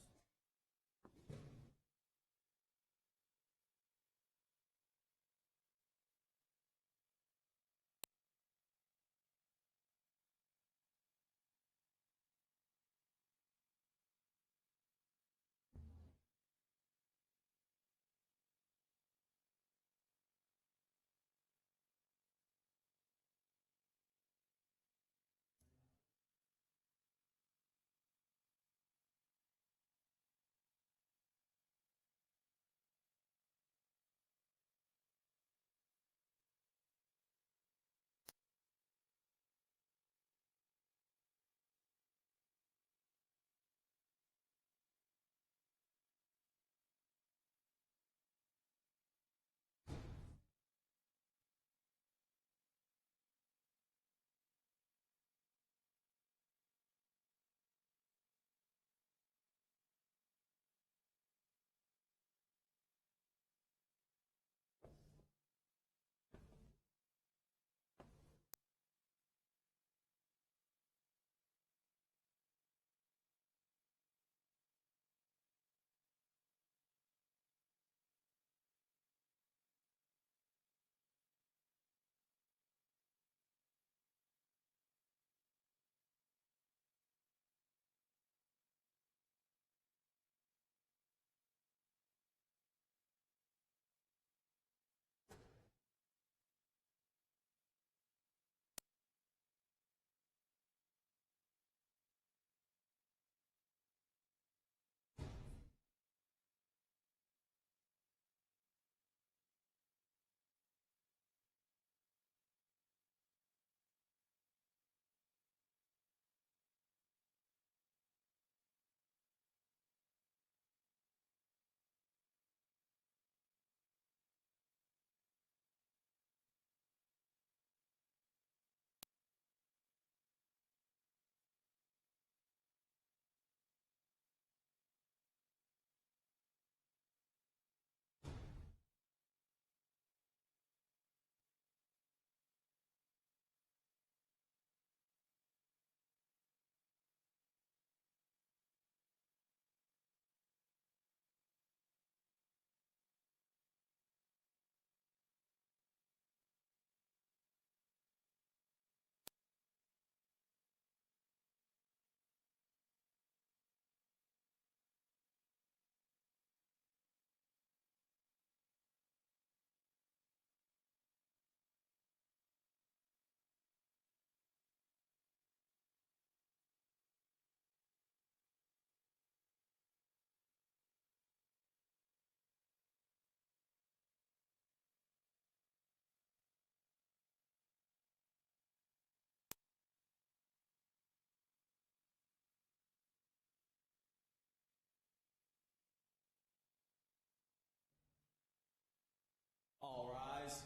All rise.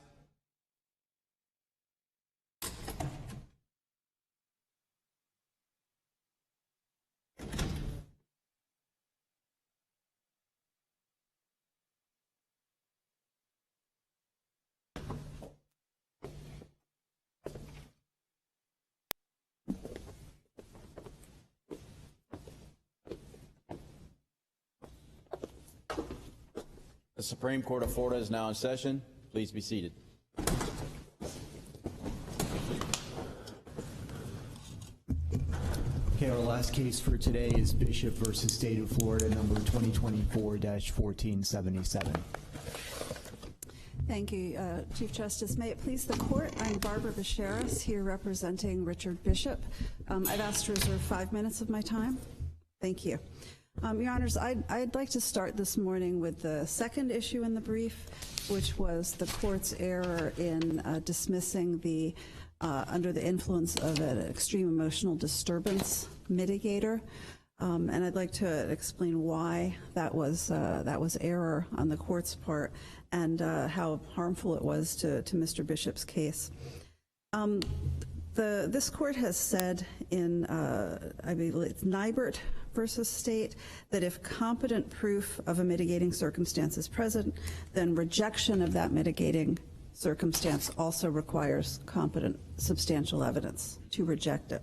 The Supreme Court of Florida is now in session. Please be seated. Okay, our last case for today is Bishop versus State of Florida, number 2024-1477. Thank you, Chief Justice. May it please the court, I'm Barbara Becheras, here representing Richard Bishop. I've asked to reserve 5 minutes of my time. Thank you. Your Honors, I'd like to start this morning with the second issue in the brief, which was the court's error in dismissing the under the influence of an extreme emotional disturbance mitigator. And I'd like to explain why that was error on the court's part, and how harmful it was to Mr. Bishop's case. This court has said in, I believe it's Nybert versus State, that if competent proof of a mitigating circumstance is present, then rejection of that mitigating circumstance also requires competent substantial evidence to reject it.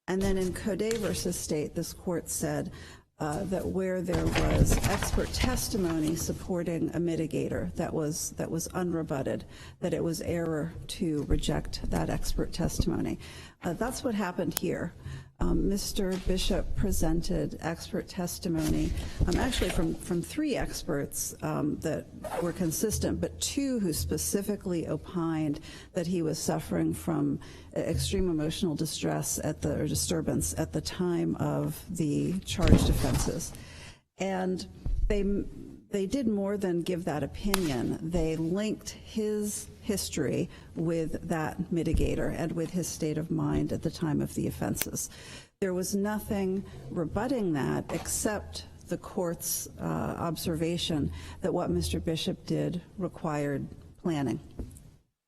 And then in Code versus State, this court said that where there was expert testimony supporting a mitigator that was unrebutted, that it was error to reject that expert testimony. That's what happened here. Mr. Bishop presented expert testimony, actually from 3 experts that were consistent, but 2 who specifically opined that he was suffering from extreme emotional distress or disturbance at the time of the charged offenses. And they did more than give that opinion. They linked his history with that mitigator and with his state of mind at the time of the offenses. There was nothing rebutting that except the court's observation that what Mr. Bishop did required planning.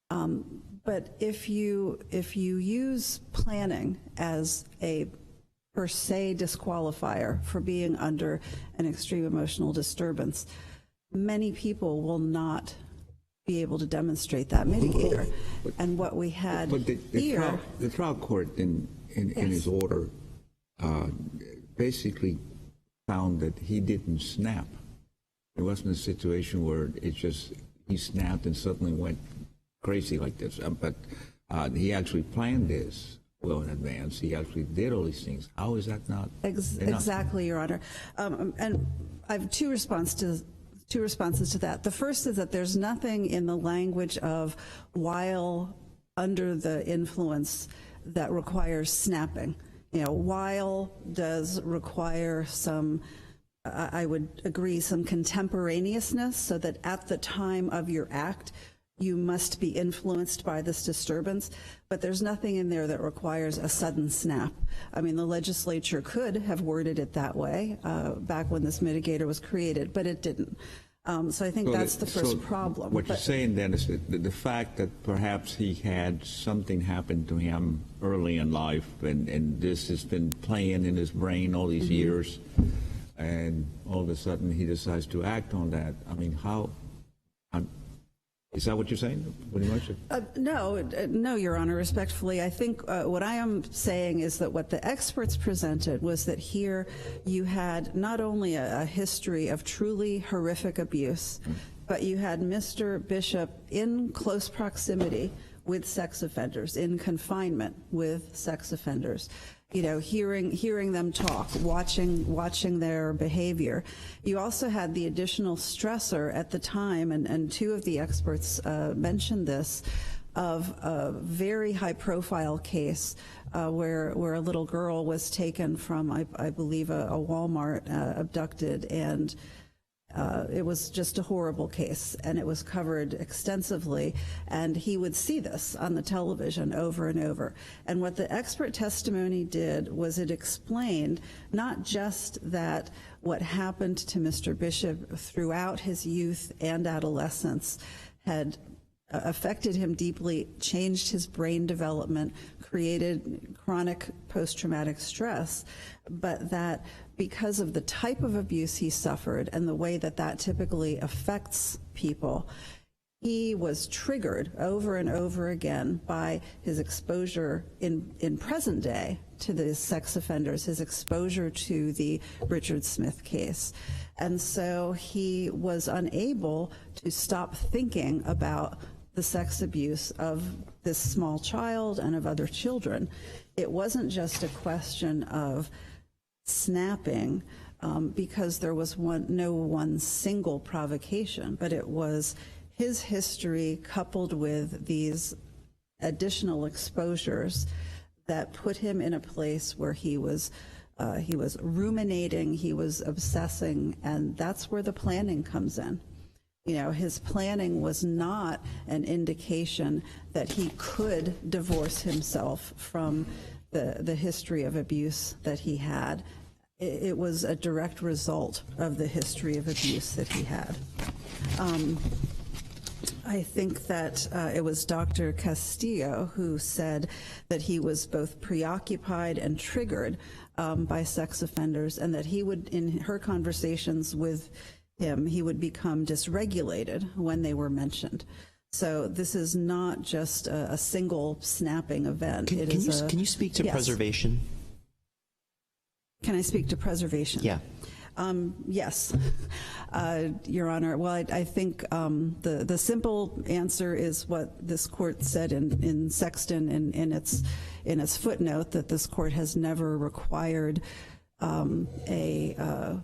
But if you use planning as a per se disqualifier for being under an extreme emotional disturbance, many people will not be able to demonstrate that mitigator. And what we had here... The trial court in his order basically found that he didn't snap. It wasn't a situation where he snapped and suddenly went crazy like this. But he actually planned this well in advance. He actually did all these things. How is that not enough? Exactly, Your Honor. And I have two responses to that. The first is that there's nothing in the language of while under the influence that requires snapping. While does require some, I would agree, some contemporaneousness, so that at the time of your act, you must be influenced by this disturbance, but there's nothing in there that requires a sudden snap. I mean, the legislature could have worded it that way back when this mitigator was created, but it didn't. So I think that's the first problem. What you're saying then is that the fact that perhaps he had something happen to him early in life, and this has been playing in his brain all these years, and all of a sudden he decides to act on that. I mean, how... Is that what you're saying? Pretty much? No, Your Honor, respectfully. I think what I am saying is that what the experts presented was that here you had not only a history of truly horrific abuse, but you had Mr. Bishop in close proximity with sex offenders, in confinement with sex offenders. Hearing them talk, watching their behavior. You also had the additional stressor at the time, and 2 of the experts mentioned this, of a very high-profile case where a little girl was taken from, I believe, a Walmart, abducted, and it was just a horrible case, and it was covered extensively, and he would see this on the television over and over. And what the expert testimony did was it explained not just that what happened to Mr. Bishop throughout his youth and adolescence had affected him deeply, changed his brain development, created chronic post-traumatic stress, but that because of the type of abuse he suffered and the way that that typically affects people, he was triggered over and over again by his exposure in present day to the sex offenders, his exposure to the Richard Smith case. And so he was unable to stop thinking about the sex abuse of this small child and of other children. It wasn't just a question of snapping because there was no one single provocation, but it was his history coupled with these additional exposures that put him in a place where he was ruminating, he was obsessing, and that's where the planning comes in. His planning was not an indication that he could divorce himself from the history of abuse that he had. it was a direct result of the history of abuse that he had. I think that it was Dr. Castillo who said that he was both preoccupied and triggered by sex offenders, and that he would, in her conversations with him, he would become dysregulated when they were mentioned. So this is not just a single snapping event. Can you speak to Yes. preservation? Can I speak to preservation? Yeah. Yes, Your Honor. Well, I think the simple answer is what this court said in Sexton in its footnote, that this court has never required a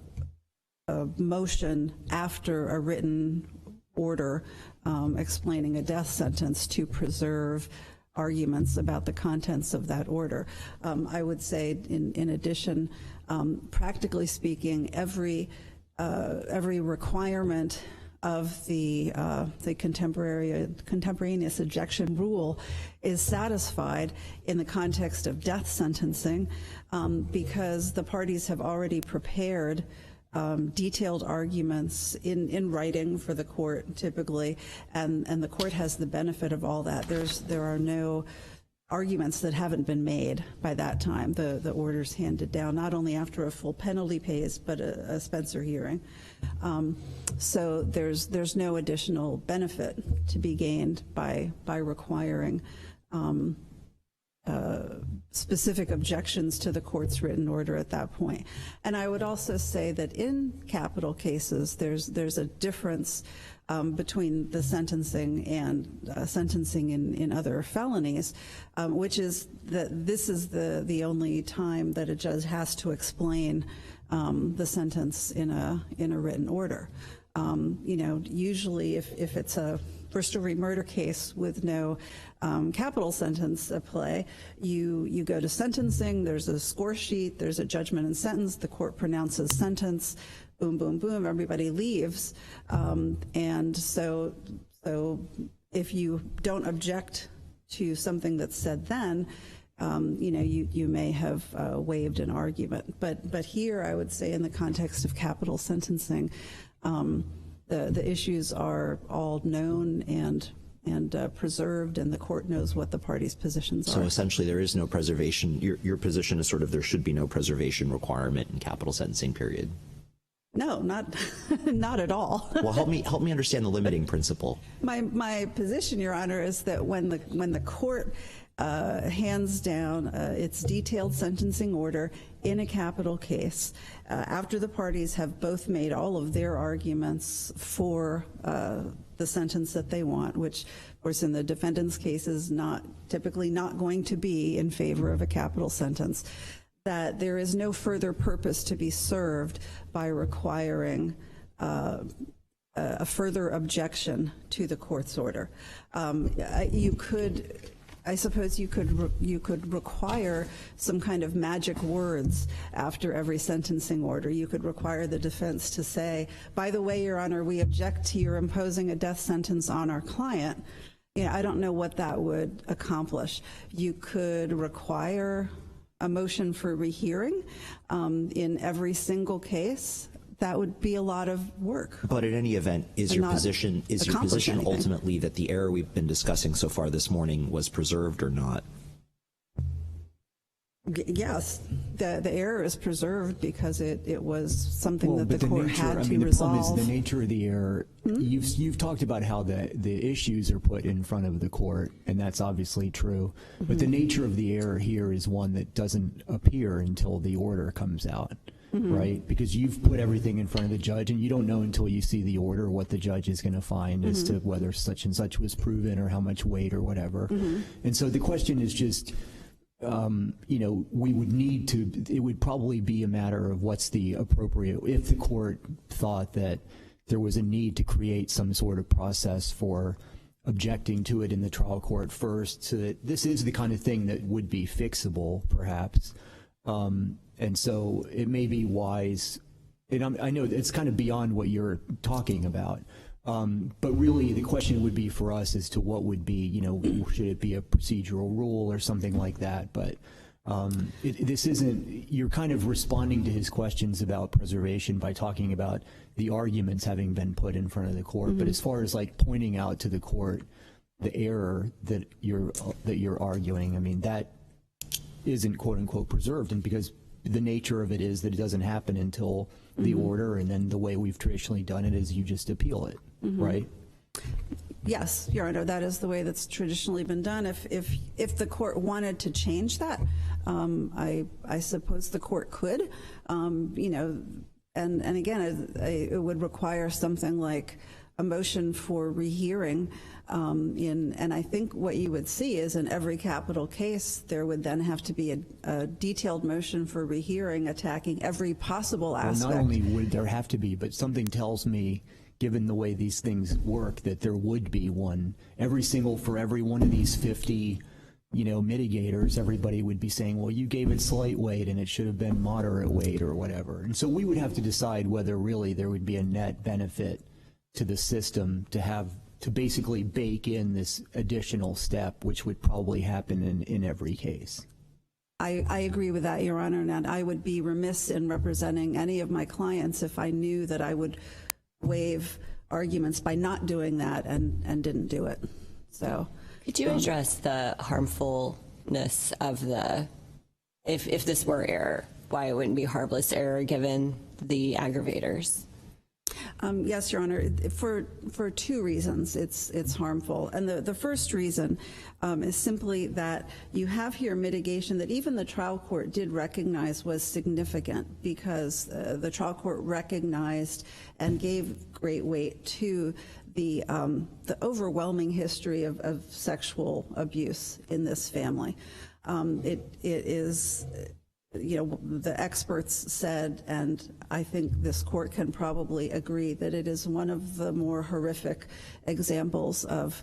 motion after a written order explaining a death sentence to preserve arguments about the contents of that order. I would say, in addition, practically speaking, every requirement of the contemporaneous ejection rule is satisfied in the context of death sentencing, because the parties have already prepared detailed arguments in writing for the court, typically, and the court has the benefit of all that. There are no arguments that haven't been made by that time. The order's handed down, not only after a full penalty phase, but a Spencer hearing. So there's no additional benefit to be gained by requiring specific objections to the court's written order at that point. And I would also say that in capital cases, there's a difference between the sentencing and sentencing in other felonies, which is that this is the only time that a judge has to explain the sentence in a written order. Usually if it's a first-degree murder case with no capital sentence at play, you go to sentencing, there's a score sheet, there's a judgment and sentence, the court pronounces sentence, boom, boom, boom, everybody leaves. And so if you don't object to something that's said then, you may have waived an argument. But here, I would say, in the context of capital sentencing, the issues are all known and preserved, and the court knows what the parties' positions are. So essentially, there is no preservation. Your position is sort of there should be no preservation requirement in capital sentencing period. No, not at all. Well, help me understand the limiting principle. My position, Your Honor, is that when the court hands down its detailed sentencing order in a capital case, after the parties have both made all of their arguments for the sentence that they want, which, of course, in the defendant's case is typically not going to be in favor of a capital sentence, that there is no further purpose to be served by requiring a further objection to the court's order. I suppose you could require some kind of magic words after every sentencing order. You could require the defense to say, by the way, Your Honor, we object to your imposing a death sentence on our client. I don't know what that would accomplish. You could require a motion for rehearing in every single case. That would be a lot of work. But in any event, is your position ultimately that the error we've been discussing so far this morning was preserved or not? Yes, the error is preserved because it was something that the court had to the resolve. problem is the nature of the error. You've talked about how the issues are put in front of the court, and that's obviously true. But the nature of the error here is one that doesn't appear until the order comes out. Right? Because you've put everything in front of the judge, and you don't know until you see the order what the judge is going to find as to whether such and such was proven or how much weight or whatever. And so the question is just, we would need to, it would probably be a matter of what's the appropriate, if the court thought that there was a need to create some sort of process for objecting to it in the trial court first, so that this is the kind of thing that would be fixable, perhaps. And so it may be wise, and I know it's kind of beyond what you're talking about, but really the question would be for us as to what would be, should it be a procedural rule or something like that? But This isn't, you're kind of responding to his questions about preservation by talking about the arguments having been put in front of the court. But as far as like pointing out to the court the error that you're arguing, I mean, that isn't quote unquote preserved, and because the nature of it is that it doesn't happen until the order, and then the way we've traditionally done it is you just appeal it, right? Yes, Your Honor, that is the way that's traditionally been done. If the court wanted to change that, I suppose the court could, you know, and again, it would require something like a motion for rehearing. And I think what you would see is in every capital case, there would then have to be a detailed motion for rehearing attacking every possible aspect. Well, not only would there have to be, but something tells me, given the way these things work, that there would be one. For every one of these 50, you know, mitigators, everybody would be saying, well, you gave it slight weight and it should have been moderate weight or whatever. And so we would have to decide whether really there would be a net benefit to the system to basically bake in this additional step, which would probably happen in every case. I agree with that, Your Honor, and I would be remiss in representing any of my clients if I knew that I would waive arguments by not doing that and didn't do it. So, could you address the harmfulness of if this were error, why it wouldn't be harmless error given the aggravators? Yes, Your Honor, for two reasons it's harmful. And the first reason is simply that you have here mitigation that even the trial court did recognize was significant, because the trial court recognized and gave great weight to the overwhelming history of sexual abuse in this family. It is, you know, the experts said, and I think this court can probably agree, that it is one of the more horrific examples of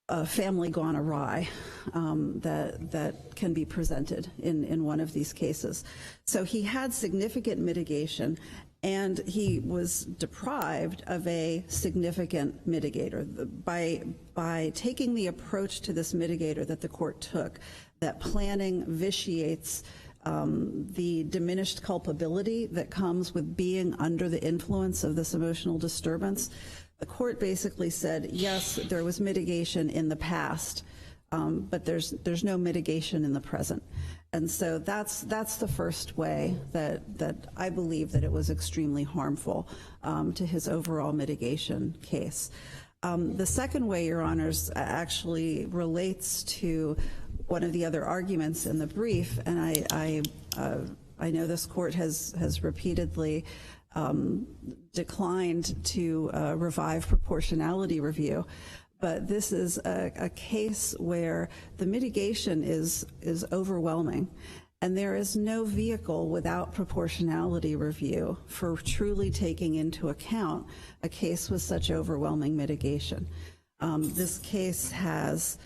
a family gone awry that can be presented in one of these cases. So he had significant mitigation, and he was deprived of a significant mitigator. By taking the approach to this mitigator that the court took, that planning vitiates the diminished culpability that comes with being under the influence of this emotional disturbance, the court basically said, yes, there was mitigation in the past, but there's no mitigation in the present. And so that's the first way that I believe that it was extremely harmful to his overall mitigation case. The second way, Your Honors, actually relates to one of the other arguments in the brief, and I know this court has repeatedly declined to revive proportionality review, but this is a case where the mitigation is overwhelming, and there is no vehicle without proportionality review for truly taking into account a case with such overwhelming mitigation. This case has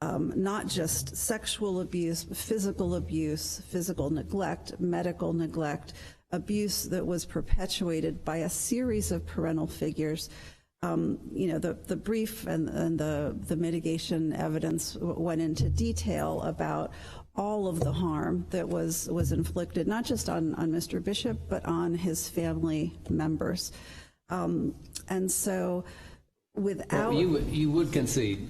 not just sexual abuse, but physical neglect, medical neglect, abuse that was perpetuated by a series of parental figures. You know, the brief and the mitigation evidence went into detail about all of the harm that was inflicted, not just on Mr. Bishop, but on his family members. And so without... Well, you would concede,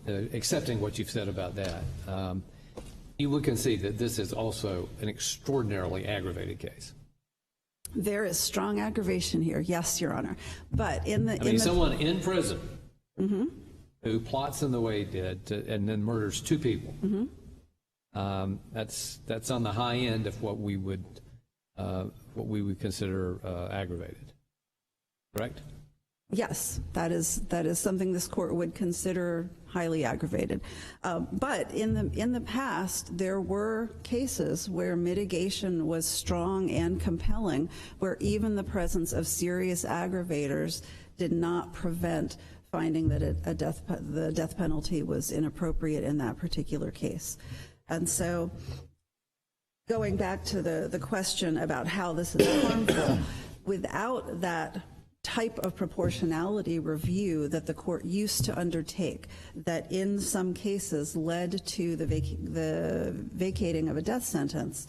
accepting what you've said about that, you would concede that this is also an extraordinarily aggravated case. There is strong aggravation here, yes, Your Honor. But someone in prison who plots in the way he did and then murders two people. That's on the high end of what we would consider aggravated. Correct? Yes, that is something this court would consider highly aggravated. But in the past, there were cases where mitigation was strong and compelling, where even the presence of serious aggravators did not prevent finding that the death penalty was inappropriate in that particular case. And so, going back to the question about how this is harmful, without that type of proportionality review that the court used to undertake that in some cases led to the vacating of a death sentence,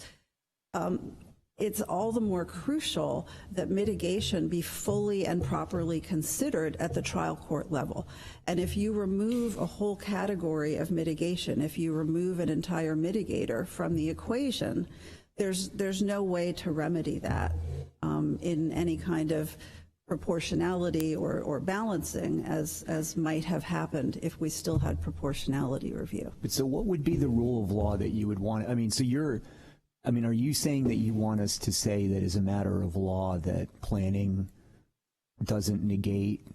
it's all the more crucial that mitigation be fully and properly considered at the trial court level. And if you remove a whole category of mitigation, if you remove an entire mitigator from the equation, there's no way to remedy that in any kind of proportionality or balancing as might have happened if we still had proportionality review. But so what would be the rule of law that you would want? I mean, are you saying that you want us to say that as a matter of law that planning doesn't negate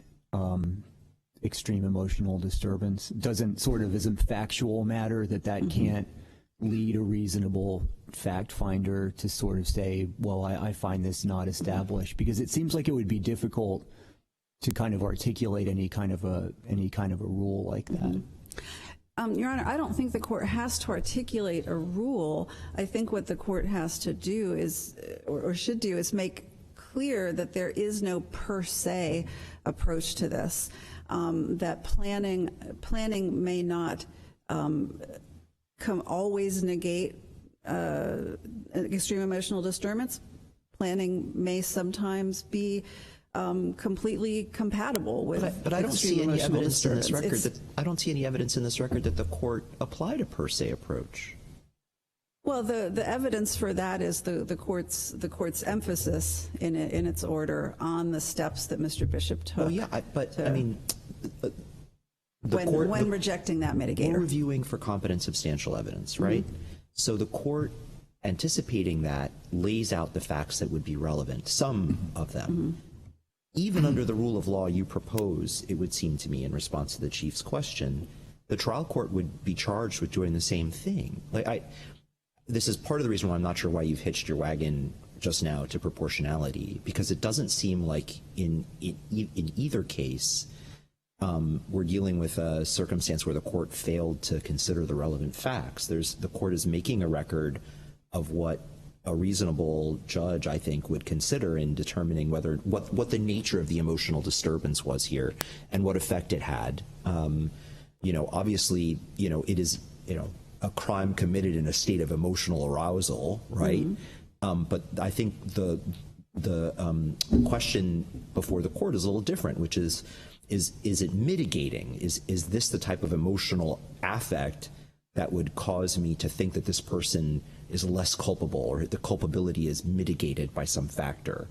extreme emotional disturbance? Doesn't sort of as a factual matter that can't lead a reasonable fact finder to sort of say, well, I find this not established? Because it seems like it would be difficult to kind of articulate any kind of a rule like that. Your Honor, I don't think the court has to articulate a rule. I think what the court has to do is, or should do, is make clear that there is no per se approach to this, that planning may not always negate extreme emotional disturbance. Planning may sometimes be completely compatible with. But I don't see any evidence in this record It's- I don't see any evidence in this record that the court applied a per se approach. Well, the evidence for that is the court's emphasis in its order on the steps that Mr. Bishop took. Oh yeah, I mean, when rejecting that mitigator. We're reviewing for competent substantial evidence, right? So the court, anticipating that, lays out the facts that would be relevant, some of them. Even under the rule of law you propose, it would seem to me, in response to the Chief's question, the trial court would be charged with doing the same thing. This is part of the reason why I'm not sure why you've hitched your wagon just now to proportionality, because it doesn't seem like in either case we're dealing with a circumstance where the court failed to consider the relevant facts. The court is making a record of what a reasonable judge, I think, would consider in determining what the nature of the emotional disturbance was here and what effect it had. Obviously, it is, a crime committed in a state of emotional arousal, right? But I think the question before the court is a little different, which is it mitigating? Is this the type of emotional affect that would cause me to think that this person is less culpable, or the culpability is mitigated by some factor?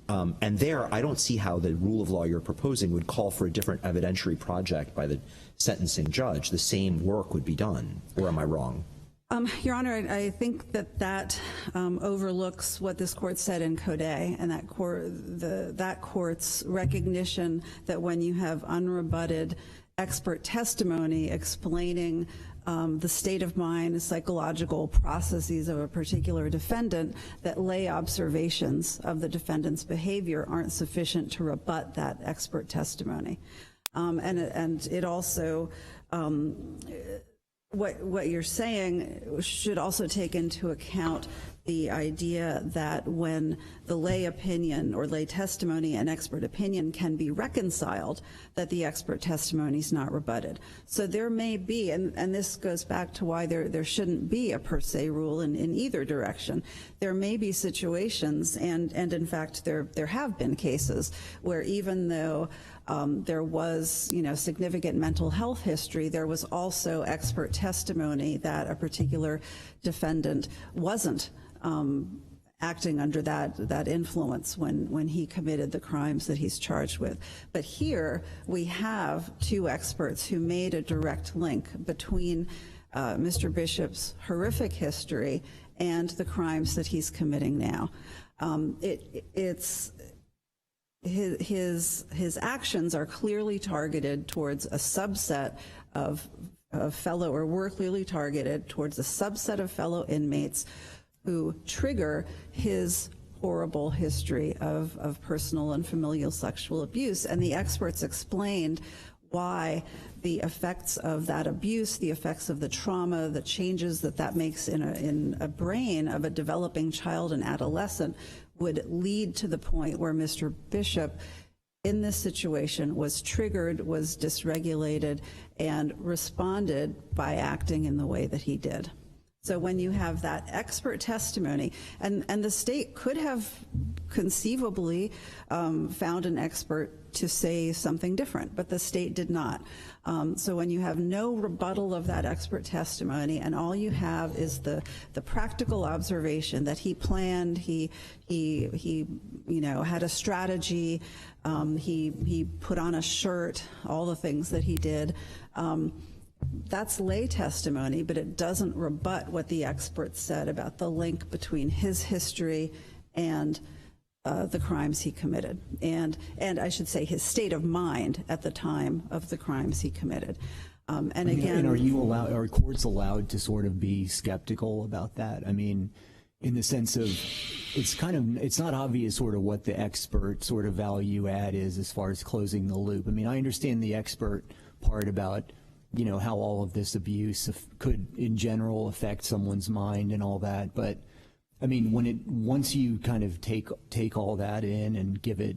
And there, I don't see how the rule of law you're proposing would call for a different evidentiary project by the sentencing judge. The same work would be done, or am I wrong? Your Honor, I think that overlooks what this court said in Codet, and that court's recognition that when you have unrebutted expert testimony explaining the state of mind, psychological processes of a particular defendant, that lay observations of the defendant's behavior aren't sufficient to rebut that expert testimony. And it also, what you're saying should also take into account the idea that when the lay opinion or lay testimony and expert opinion can be reconciled, that the expert testimony is not rebutted. So there may be, and this goes back to why there shouldn't be a per se rule in either direction. There may be situations, and in fact there have been cases where even though there was, significant mental health history, there was also expert testimony that a particular defendant wasn't acting under that influence when he committed the crimes that he's charged with. But here we have two experts who made a direct link between Mr. Bishop's horrific history and the crimes that he's committing now. His actions are clearly targeted towards a subset of fellow, or were clearly targeted towards a subset of fellow inmates who trigger his horrible history of personal and familial sexual abuse. And the experts explained why the effects of that abuse, the effects of the trauma, the changes that makes in a brain of a developing child and adolescent would lead to the point where Mr. Bishop in this situation was triggered, was dysregulated, and responded by acting in the way that he did. So when you have that expert testimony, and the state could have conceivably found an expert to say something different, but the state did not. So when you have no rebuttal of that expert testimony, and all you have is the practical observation that he planned, he had a strategy, he put on a shirt, all the things that he did. That's lay testimony, but it doesn't rebut what the experts said about the link between his history and the crimes he committed, and I should say his state of mind at the time of the crimes he committed. And again, and are courts allowed to sort of be skeptical about that? I mean, in the sense of it's not obvious sort of what the expert sort of value add is as far as closing the loop. I mean, I understand the expert part about how all of this abuse could in general affect someone's mind and all that, but I mean, once you kind of take all that in and give it,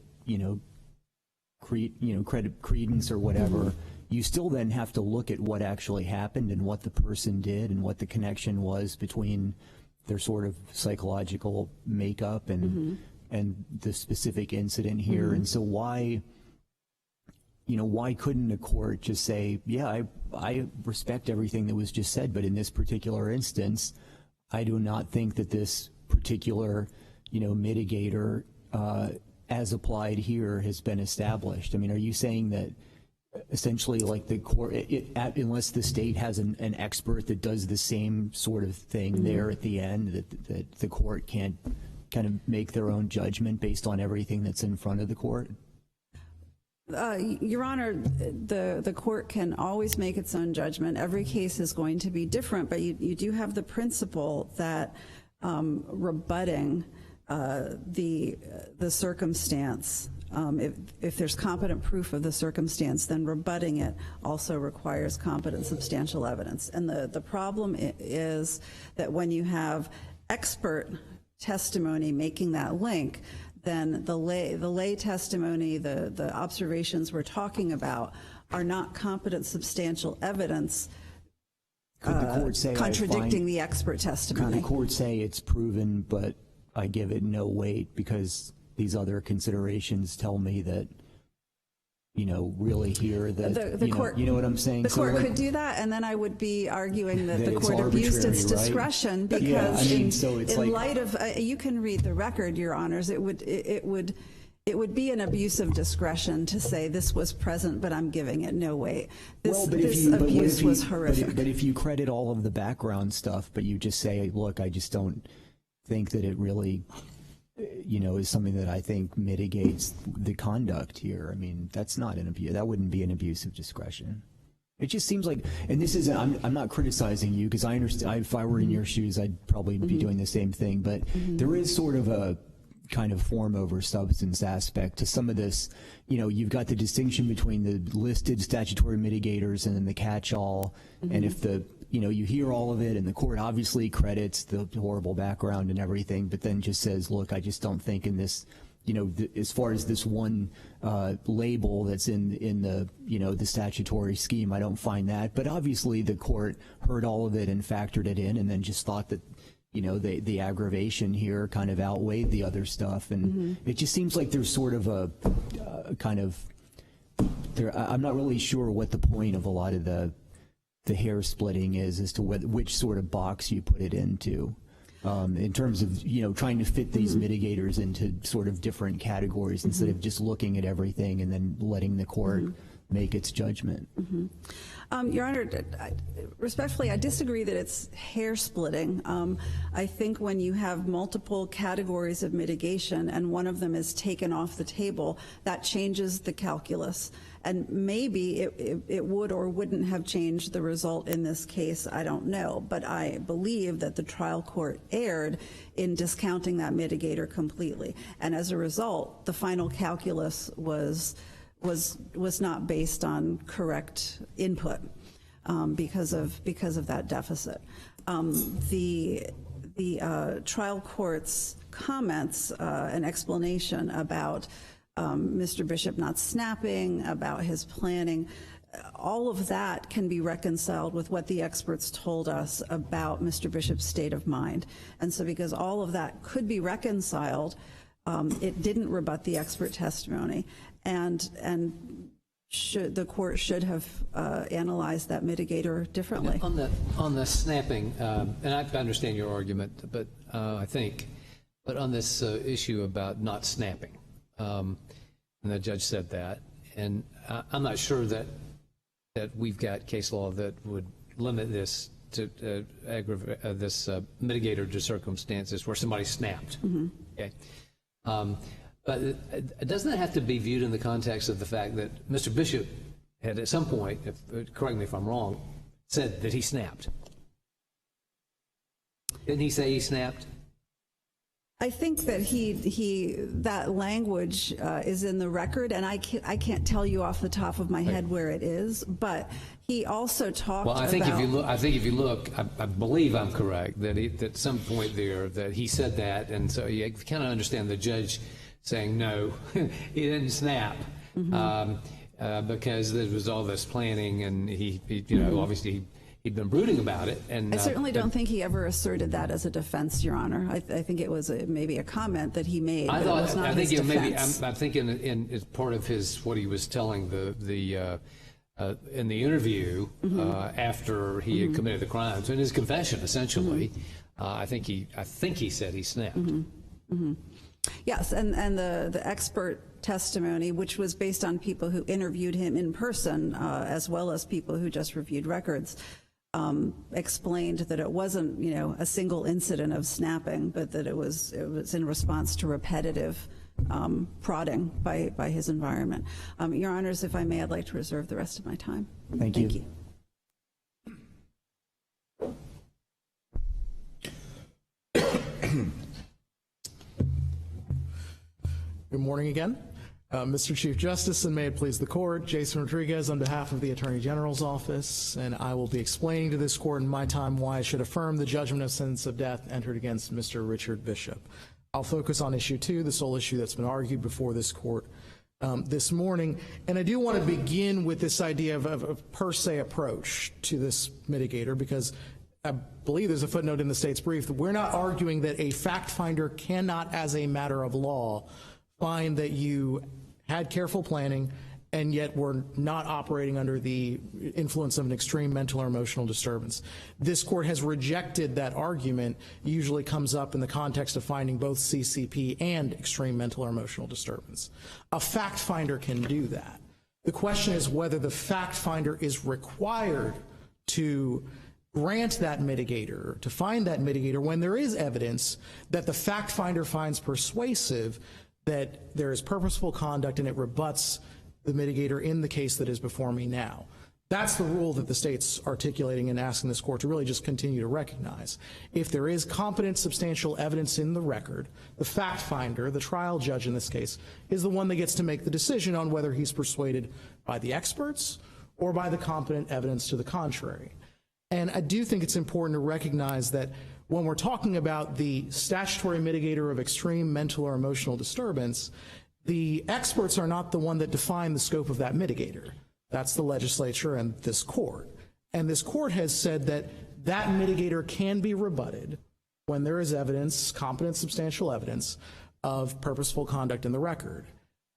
credence or whatever, you still then have to look at what actually happened and what the person did and what the connection was between their sort of psychological makeup and the specific incident here. And so why couldn't a court just say, yeah, I respect everything that was just said, but in this particular instance, I do not think that this particular, mitigator, as applied here, has been established. I mean, are you saying that essentially, like the court, unless the state has an expert that does the same sort of thing there at the end, that the court can't kind of make their own judgment based on everything that's in front of the court? Your Honor, the court can always make its own judgment. Every case is going to be different, but you do have the principle that rebutting the circumstance, if there's competent proof of the circumstance, then rebutting it also requires competent substantial evidence. And the problem is that when you have expert testimony making that link, then the lay testimony, the observations we're talking about are not competent substantial evidence contradicting the expert testimony. Could the court say it's proven, but I give it no weight because these other considerations tell me that, really here that, the court, you know what I'm saying? The court could do that, and then I would be arguing that the court abused its discretion, right? Because in light of, you can read the record, Your Honors, it would be an abuse of discretion to say this was present, but I'm giving it no weight. This abuse was horrific. But if you credit all of the background stuff, but you just say, look, I just don't think that it really is something that I think mitigates the conduct here. I mean, that's not an abuse. That wouldn't be an abuse of discretion. It just seems like, and this isn't, I'm not criticizing you because I understand, if I were in your shoes, I'd probably be doing the same thing, but there is sort of a kind of form over substance aspect to some of this. You've got the distinction between the listed statutory mitigators and then the catch-all, and if you hear all of it, and the court obviously credits the horrible background and everything, but then just says, look, I just don't think in this, as far as this one label that's in the, the statutory scheme, I don't find that. But obviously the court heard all of it and factored it in and then just thought that, the aggravation here kind of outweighed the other stuff. And it just seems like there's sort of a kind of, I'm not really sure what the point of a lot of the hair splitting is as to which sort of box you put it into, in terms of trying to fit these mitigators into sort of different categories instead of just looking at everything and then letting the court make its judgment. Your Honor, respectfully, I disagree that it's hair splitting. I think when you have multiple categories of mitigation and one of them is taken off the table, that changes the calculus. And maybe it would or wouldn't have changed the result in this case, I don't know. But I believe that the trial court erred in discounting that mitigator completely. And as a result, the final calculus was not based on correct input because of that deficit. The trial court's comments and explanation about Mr. Bishop not snapping, about his planning. All of that can be reconciled with what the experts told us about Mr. Bishop's state of mind. And so because all of that could be reconciled, it didn't rebut the expert testimony. And the court should have analyzed that mitigator differently. On the snapping, and I understand your argument, but I think, but on this issue about not snapping, and the judge said that, and I'm not sure that we've got case law that would limit this to this mitigator to circumstances where somebody snapped. Okay. But doesn't that have to be viewed in the context of the fact that Mr. Bishop had at some point, correct me if I'm wrong, said that he snapped? Didn't he say he snapped? I think that that language is in the record, and I can't tell you off the top of my head where it is, but he also talked about... Well, I think if you look, I believe I'm correct, that at some point there that he said that, and so you kind of understand the judge saying, no, he didn't snap, because there was all this planning, and he obviously he'd been brooding about it. And I certainly don't think he ever asserted that as a defense, Your Honor. I think it was maybe a comment that he made. I thought, I think it maybe I'm thinking as part of what he was telling in the interview after he had committed the crimes, in his confession, essentially. I think he said he snapped. Yes, and the expert testimony, which was based on people who interviewed him in person, as well as people who just reviewed records, explained that it wasn't, a single incident of snapping, but that it was in response to repetitive prodding by his environment. Your Honors, if I may, I'd like to reserve the rest of my time. Thank you. Good morning again. Mr. Chief Justice, and may it please the court, Jason Rodriguez on behalf of the Attorney General's office, and I will be explaining to this court in my time why I should affirm the judgment of sentence of death entered against Mr. Richard Bishop. I'll focus on issue 2, the sole issue that's been argued before this court this morning, and I do want to begin with this idea of a per se approach to this mitigator, because I believe there's a footnote in the state's brief that we're not arguing that a fact finder cannot, as a matter of law, find that you had careful planning and yet were not operating under the influence of an extreme mental or emotional disturbance. This court has rejected that argument. It usually comes up in the context of finding both CCP and extreme mental or emotional disturbance. A fact finder can do that. The question is whether the fact finder is required to grant that mitigator, to find that mitigator when there is evidence that the fact finder finds persuasive that there is purposeful conduct and it rebuts the mitigator in the case that is before me now. That's the rule that the state's articulating and asking this court to really just continue to recognize. If there is competent, substantial evidence in the record, the fact finder, the trial judge in this case, is the one that gets to make the decision on whether he's persuaded by the experts or by the competent evidence to the contrary. And I do think it's important to recognize that when we're talking about the statutory mitigator of extreme mental or emotional disturbance, the experts are not the one that define the scope of that mitigator. That's the legislature and this court. And this court has said that that mitigator can be rebutted when there is evidence, competent, substantial evidence, of purposeful conduct in the record.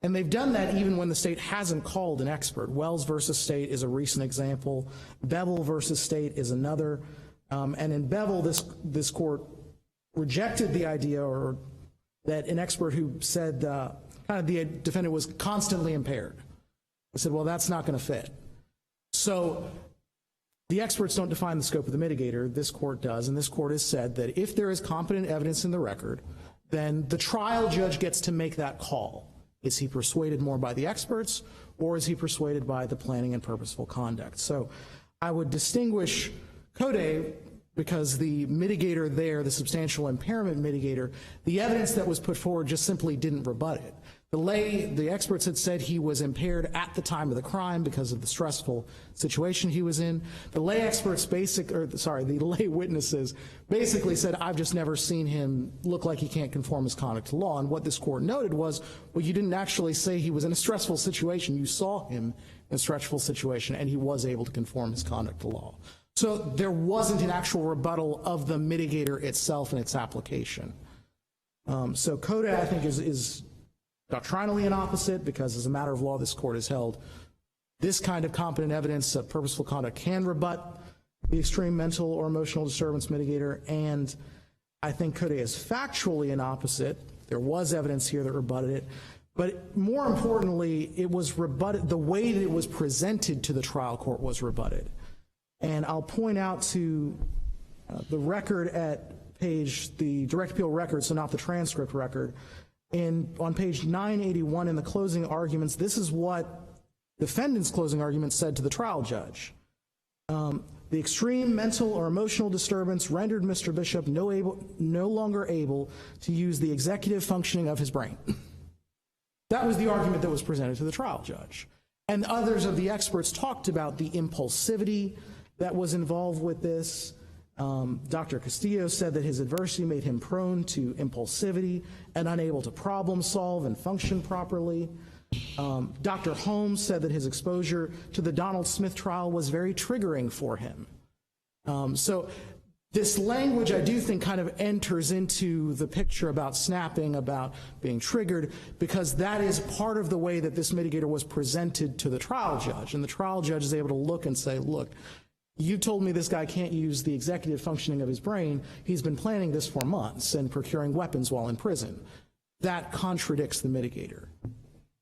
And they've done that even when the state hasn't called an expert. Wells versus State is a recent example. Bevel versus State is another. And in Bevel, this court rejected the idea or that an expert who said kind of the defendant was constantly impaired. I said, well, that's not going to fit. So the experts don't define the scope of the mitigator. This court does, and this court has said that if there is competent evidence in the record, then the trial judge gets to make that call. Is he persuaded more by the experts, or is he persuaded by the planning and purposeful conduct? So I would distinguish Code because the mitigator there, the substantial impairment mitigator, the evidence that was put forward just simply didn't rebut it. The experts had said he was impaired at the time of the crime because of the stressful situation he was in. The lay experts the lay witnesses basically said, I've just never seen him look like he can't conform his conduct to law. And what this court noted was, well, you didn't actually say he was in a stressful situation. You saw him in a stressful situation, and he was able to conform his conduct to law. So there wasn't an actual rebuttal of the mitigator itself and its application. So CODA, I think, is doctrinally an opposite, because as a matter of law, this court has held this kind of competent evidence of purposeful conduct can rebut the extreme mental or emotional disturbance mitigator. And I think CODA is factually an opposite. There was evidence here that rebutted it. But more importantly, it was rebutted, the way that it was presented to the trial court was rebutted. And I'll point out to the record at the direct appeal record, so not the transcript record, on page 981 in the closing arguments, this is what defendant's closing argument said to the trial judge. The extreme mental or emotional disturbance rendered Mr. Bishop no longer able to use the executive functioning of his brain. That was the argument that was presented to the trial judge. And others of the experts talked about the impulsivity that was involved with this. Dr. Castillo said that his adversity made him prone to impulsivity and unable to problem solve and function properly. Dr. Holmes said that his exposure to the Donald Smith trial was very triggering for him. So this language, I do think, kind of enters into the picture about snapping, about being triggered, because that is part of the way that this mitigator was presented to the trial judge. And the trial judge is able to look and say, look, you told me this guy can't use the executive functioning of his brain. He's been planning this for months and procuring weapons while in prison. That contradicts the mitigator.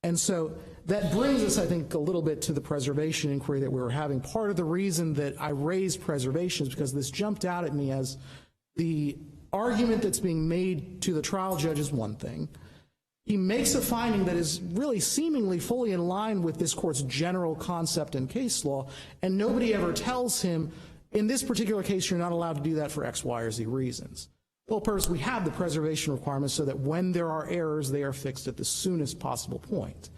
And so that brings us, I think, a little bit to the preservation inquiry that we were having. Part of the reason that I raised preservation is because this jumped out at me as the argument that's being made to the trial judge is one thing. He makes a finding that is really seemingly fully in line with this court's general concept and case law, and nobody ever tells him, in this particular case, you're not allowed to do that for X, Y, or Z reasons. Well, first, we have the preservation requirements so that when there are errors, they are fixed at the soonest possible point.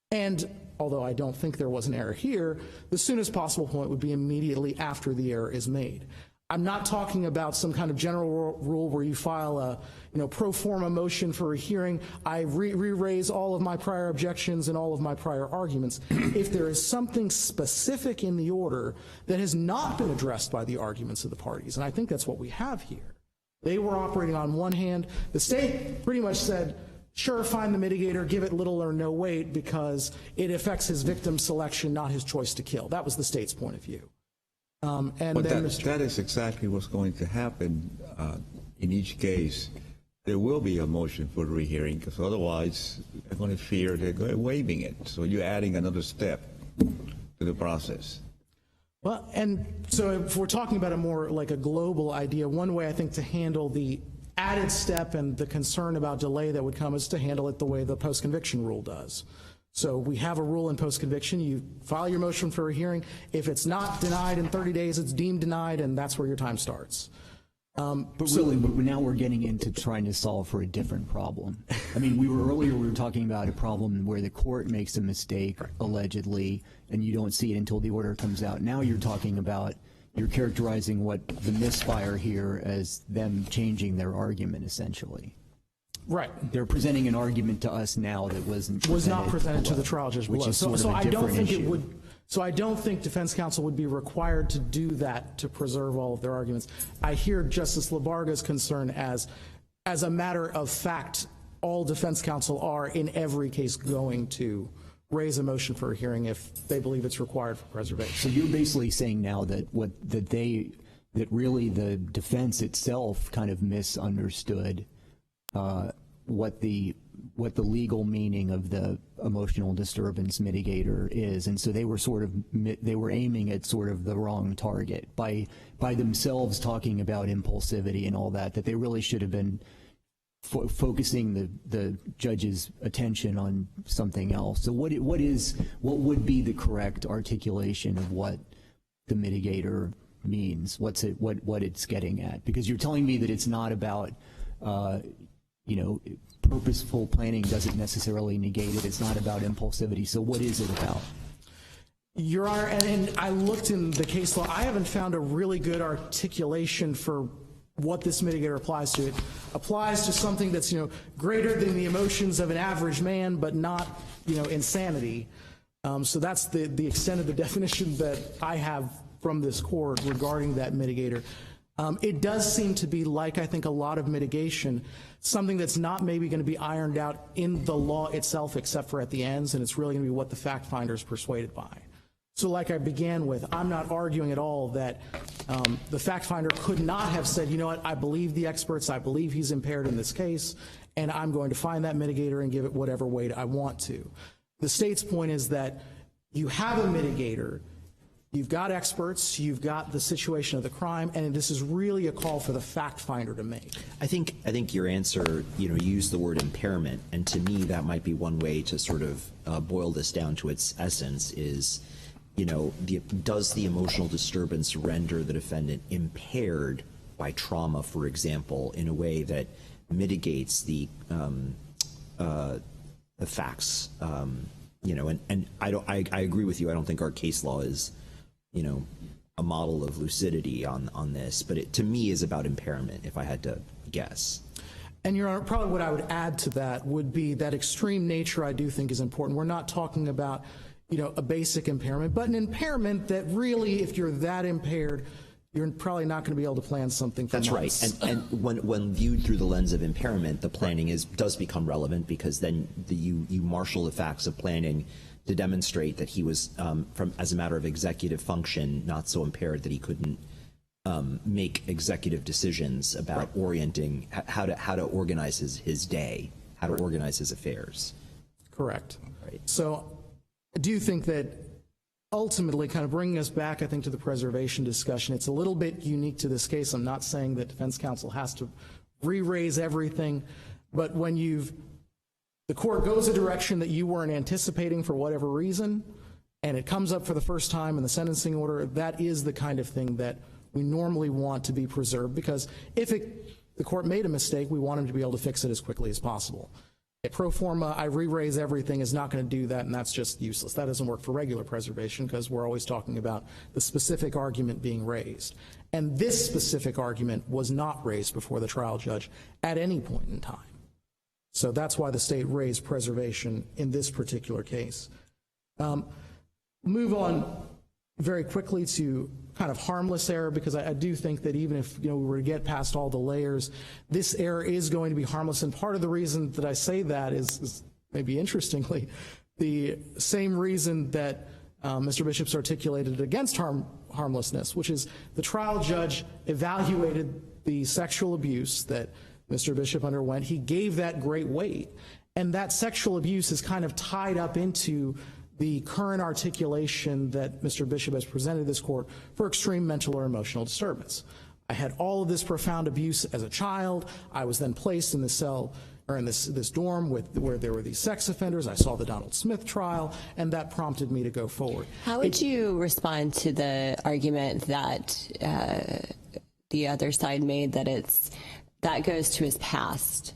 And although I don't think there was an error here, the soonest possible point would be immediately after the error is made. I'm not talking about some kind of general rule where you file a pro forma motion for a hearing. I re-raise all of my prior objections and all of my prior arguments. If there is something specific in the order that has not been addressed by the arguments of the parties, and I think that's what we have here. They were operating on one hand. The state pretty much said, sure, find the mitigator, give it little or no weight because it affects his victim selection, not his choice to kill. That was the state's point of view. But that is exactly what's going to happen in each case. There will be a motion for rehearing because otherwise they're going to fear they're waiving it. So you're adding another step to the process. Well, and so if we're talking about a more like a global idea, one way I think to handle the added step and the concern about delay that would come is to handle it the way the post-conviction rule does. So we have a rule in post-conviction. You file your motion for a hearing. If it's not denied in 30 days, it's deemed denied, and that's where your time starts. But now we're getting into trying to solve for a different problem. I mean, we were talking about a problem where the court makes a mistake, allegedly, and you don't see it until the order comes out. Now you're talking about, you're characterizing what the misfire here as them changing their argument, essentially. Right. They're presenting an argument to us now that was not presented to the trial judge below. So I don't think it would. So I don't think defense counsel would be required to do that to preserve all of their arguments. I hear Justice Labarga's concern as a matter of fact, all defense counsel are in every case going to raise a motion for a hearing if they believe it's required for preservation. So you're basically saying now that that really the defense itself kind of misunderstood what the legal meaning of the emotional disturbance mitigator is, and so they were aiming at sort of the wrong target by themselves talking about impulsivity and all that they really should have been focusing the judge's attention on something else. So what would be the correct articulation of what the mitigator means? What it's getting at? Because you're telling me that it's not about purposeful planning doesn't necessarily negate it. It's not about impulsivity. So what is it about? Your Honor, and I looked in the case law. I haven't found a really good articulation for what this mitigator applies to. It applies to something that's, greater than the emotions of an average man, but not, insanity. So that's the extent of the definition that I have from this court regarding that mitigator. It does seem to be, like I think a lot of mitigation, something that's not maybe going to be ironed out in the law itself except for at the ends, and it's really going to be what the fact finder is persuaded by. So like I began with, I'm not arguing at all that the fact finder could not have said, you know what, I believe the experts, I believe he's impaired in this case, and I'm going to find that mitigator and give it whatever weight I want to. The state's point is that you have a mitigator, you've got experts, you've got the situation of the crime, and this is really a call for the fact finder to make. I think your answer, you used the word impairment, and to me that might be one way to sort of boil this down to its essence is, does the emotional disturbance render the defendant impaired by trauma, for example, in a way that mitigates the facts? And I agree with you. I don't think our case law is, a model of lucidity on this, but it to me is about impairment, if I had to guess. And Your Honor, probably what I would add to that would be that extreme nature I do think is important. We're not talking about a basic impairment, but an impairment that really, if you're that impaired, you're probably not going to be able to plan something for months. That's right. And when viewed through the lens of impairment, the planning does become relevant, because then you marshal the facts of planning to demonstrate that he was, as a matter of executive function, not so impaired that he couldn't make executive decisions about orienting how to organize his day, how to organize his affairs. Correct. Right. So I do think that ultimately, kind of bringing us back, I think, to the preservation discussion, it's a little bit unique to this case. I'm not saying that defense counsel has to re-raise everything, but when the court goes a direction that you weren't anticipating for whatever reason, and it comes up for the first time in the sentencing order, that is the kind of thing that we normally want to be preserved, because if the court made a mistake, we want him to be able to fix it as quickly as possible. Pro forma, I re-raise everything is not going to do that, and that's just useless. That doesn't work for regular preservation, because we're always talking about the specific argument being raised. And this specific argument was not raised before the trial judge at any point in time. So that's why the state raised preservation in this particular case. Move on very quickly to kind of harmless error, because I do think that even if we were to get past all the layers, this error is going to be harmless. And part of the reason that I say that is maybe interestingly the same reason that Mr. Bishop's articulated against harmlessness, which is the trial judge evaluated the sexual abuse that Mr. Bishop underwent. He gave that great weight, and that sexual abuse is kind of tied up into the current articulation that Mr. Bishop has presented to this court for extreme mental or emotional disturbance. I had all of this profound abuse as a child. I was then placed in this cell, or in this dorm where there were these sex offenders. I saw the Donald Smith trial, and that prompted me to go forward. How would you respond to the argument that the other side made that goes to his past,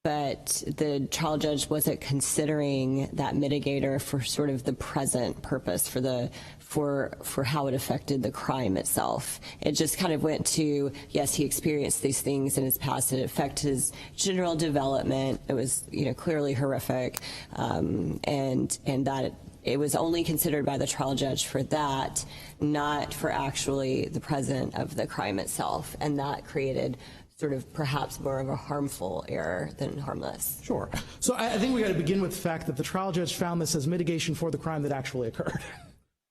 but the trial judge wasn't considering that mitigator for sort of the present purpose, for how it affected the crime itself? It just kind of went to, yes, he experienced these things in his past, it affected his general development. It was, clearly horrific, and that it was only considered by the trial judge for that, not for actually the present of the crime itself, and that created sort of perhaps more of a harmful error than harmless. Sure. So I think we got to begin with the fact that the trial judge found this as mitigation for the crime that actually occurred.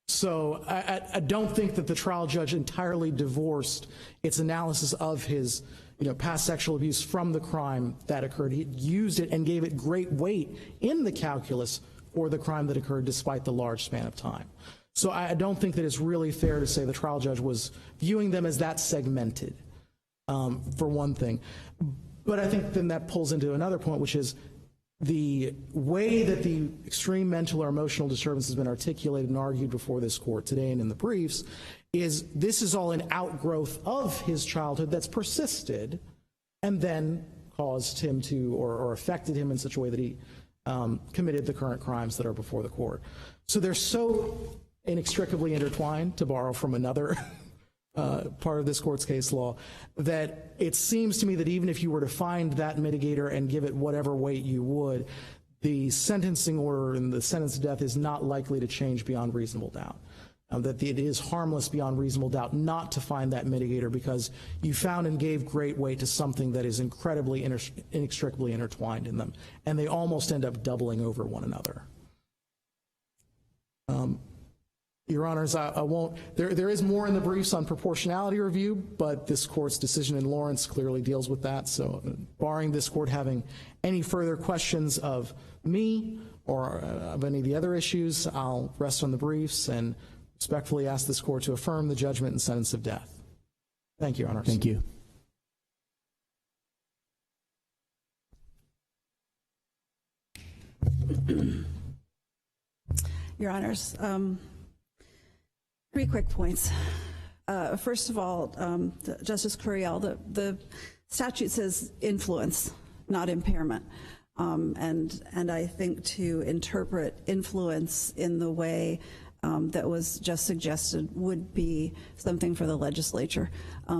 So I don't think that the trial judge entirely divorced its analysis of his past sexual abuse from the crime that occurred. He used it and gave it great weight in the calculus for the crime that occurred despite the large span of time. So I don't think that it's really fair to say the trial judge was viewing them as that segmented. For one thing. But I think then that pulls into another point, which is the way that the extreme mental or emotional disturbance has been articulated and argued before this court today and in the briefs is this is all an outgrowth of his childhood that's persisted and then caused him to, or affected him in such a way that he committed the current crimes that are before the court. So they're so inextricably intertwined, to borrow from another part of this court's case law, that it seems to me that even if you were to find that mitigator and give it whatever weight you would, the sentencing order and the sentence of death is not likely to change beyond reasonable doubt. That it is harmless beyond reasonable doubt not to find that mitigator because you found and gave great weight to something that is incredibly inextricably intertwined in them, and they almost end up doubling over one another. Your Honors, I won't, there is more in the briefs on proportionality review, but this court's decision in Lawrence clearly deals with that. So barring this court having any further questions of me or of any of the other issues, I'll rest on the briefs and respectfully ask this court to affirm the judgment and sentence of death. Thank you, Your Honors. Thank you. Your Honors, 3 quick points. First of all, Justice Curiel, the statute says influence, not impairment. And I think to interpret influence in the way that was just suggested would be something for the legislature,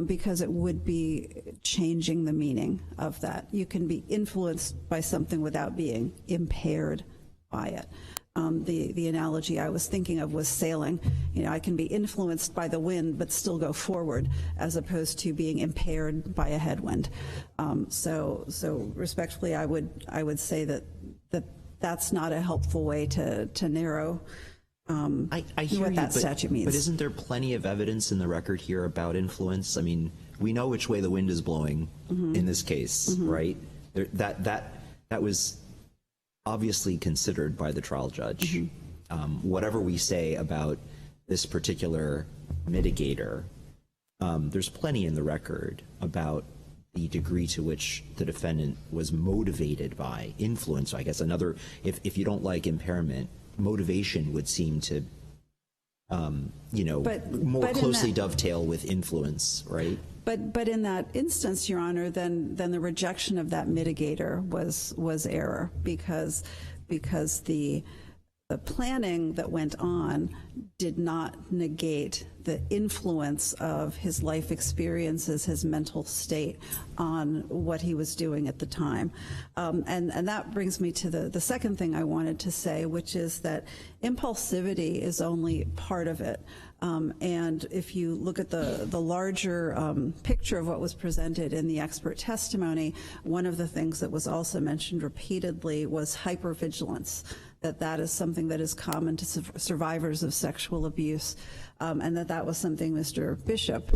because it would be changing the meaning of that. You can be influenced by something without being impaired by it. The analogy I was thinking of was sailing. You know, I can be influenced by the wind but still go forward, as opposed to being impaired by a headwind. So respectfully, I would say that that's not a helpful way to narrow I hear what that statute means. But isn't there plenty of evidence in the record here about influence? I mean, we know which way the wind is blowing in this case, right? That was obviously considered by the trial judge. Whatever we say about this particular mitigator, there's plenty in the record about the degree to which the defendant was motivated by influence. I guess another, if you don't like impairment, motivation would seem to, more closely dovetail with influence, right? But in that instance, Your Honor, then the rejection of that mitigator was error, because the planning that went on did not negate the influence of his life experiences, his mental state on what he was doing at the time. And that brings me to the second thing I wanted to say, which is that impulsivity is only part of it. And if you look at the larger picture of what was presented in the expert testimony, one of the things that was also mentioned repeatedly was hypervigilance, that is something that is common to survivors of sexual abuse, and that was something Mr. Bishop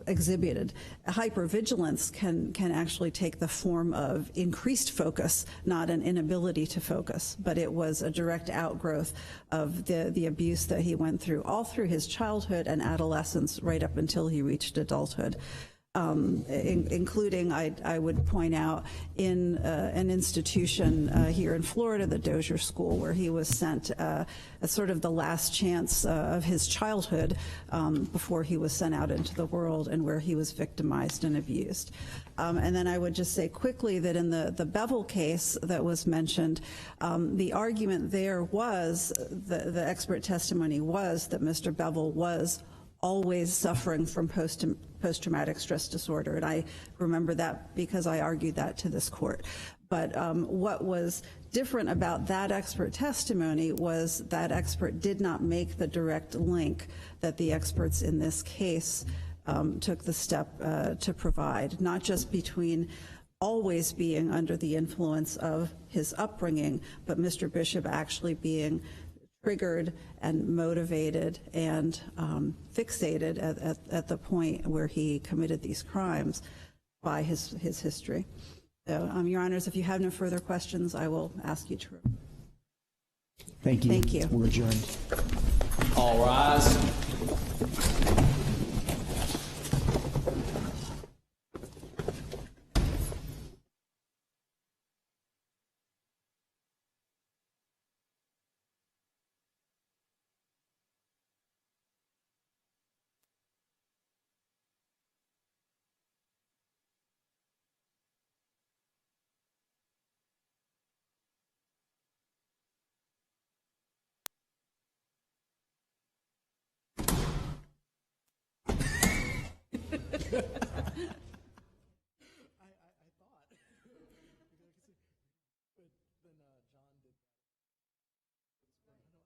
exhibited. Hypervigilance can actually take the form of increased focus, not an inability to focus, but it was a direct outgrowth of the abuse that he went through all through his childhood and adolescence, right up until he reached adulthood. Including, I would point out, in an institution here in Florida, the Dozier School, where he was sent as sort of the last chance of his childhood before he was sent out into the world, and where he was victimized and abused. And then I would just say quickly that in the Bevel case that was mentioned, the argument there was, the expert testimony was that Mr. Bevel was always suffering from post-traumatic stress disorder. And I remember that because I argued that to this court. But what was different about that expert testimony was that expert did not make the direct link that the experts in this case took the step to provide, not just between always being under the influence of his upbringing, but Mr. Bishop actually being triggered and motivated and fixated at the point where he committed these crimes by his history. So, Your Honors, if you have no further questions, I will ask you to. Thank you. Thank you. We're adjourned. All rise.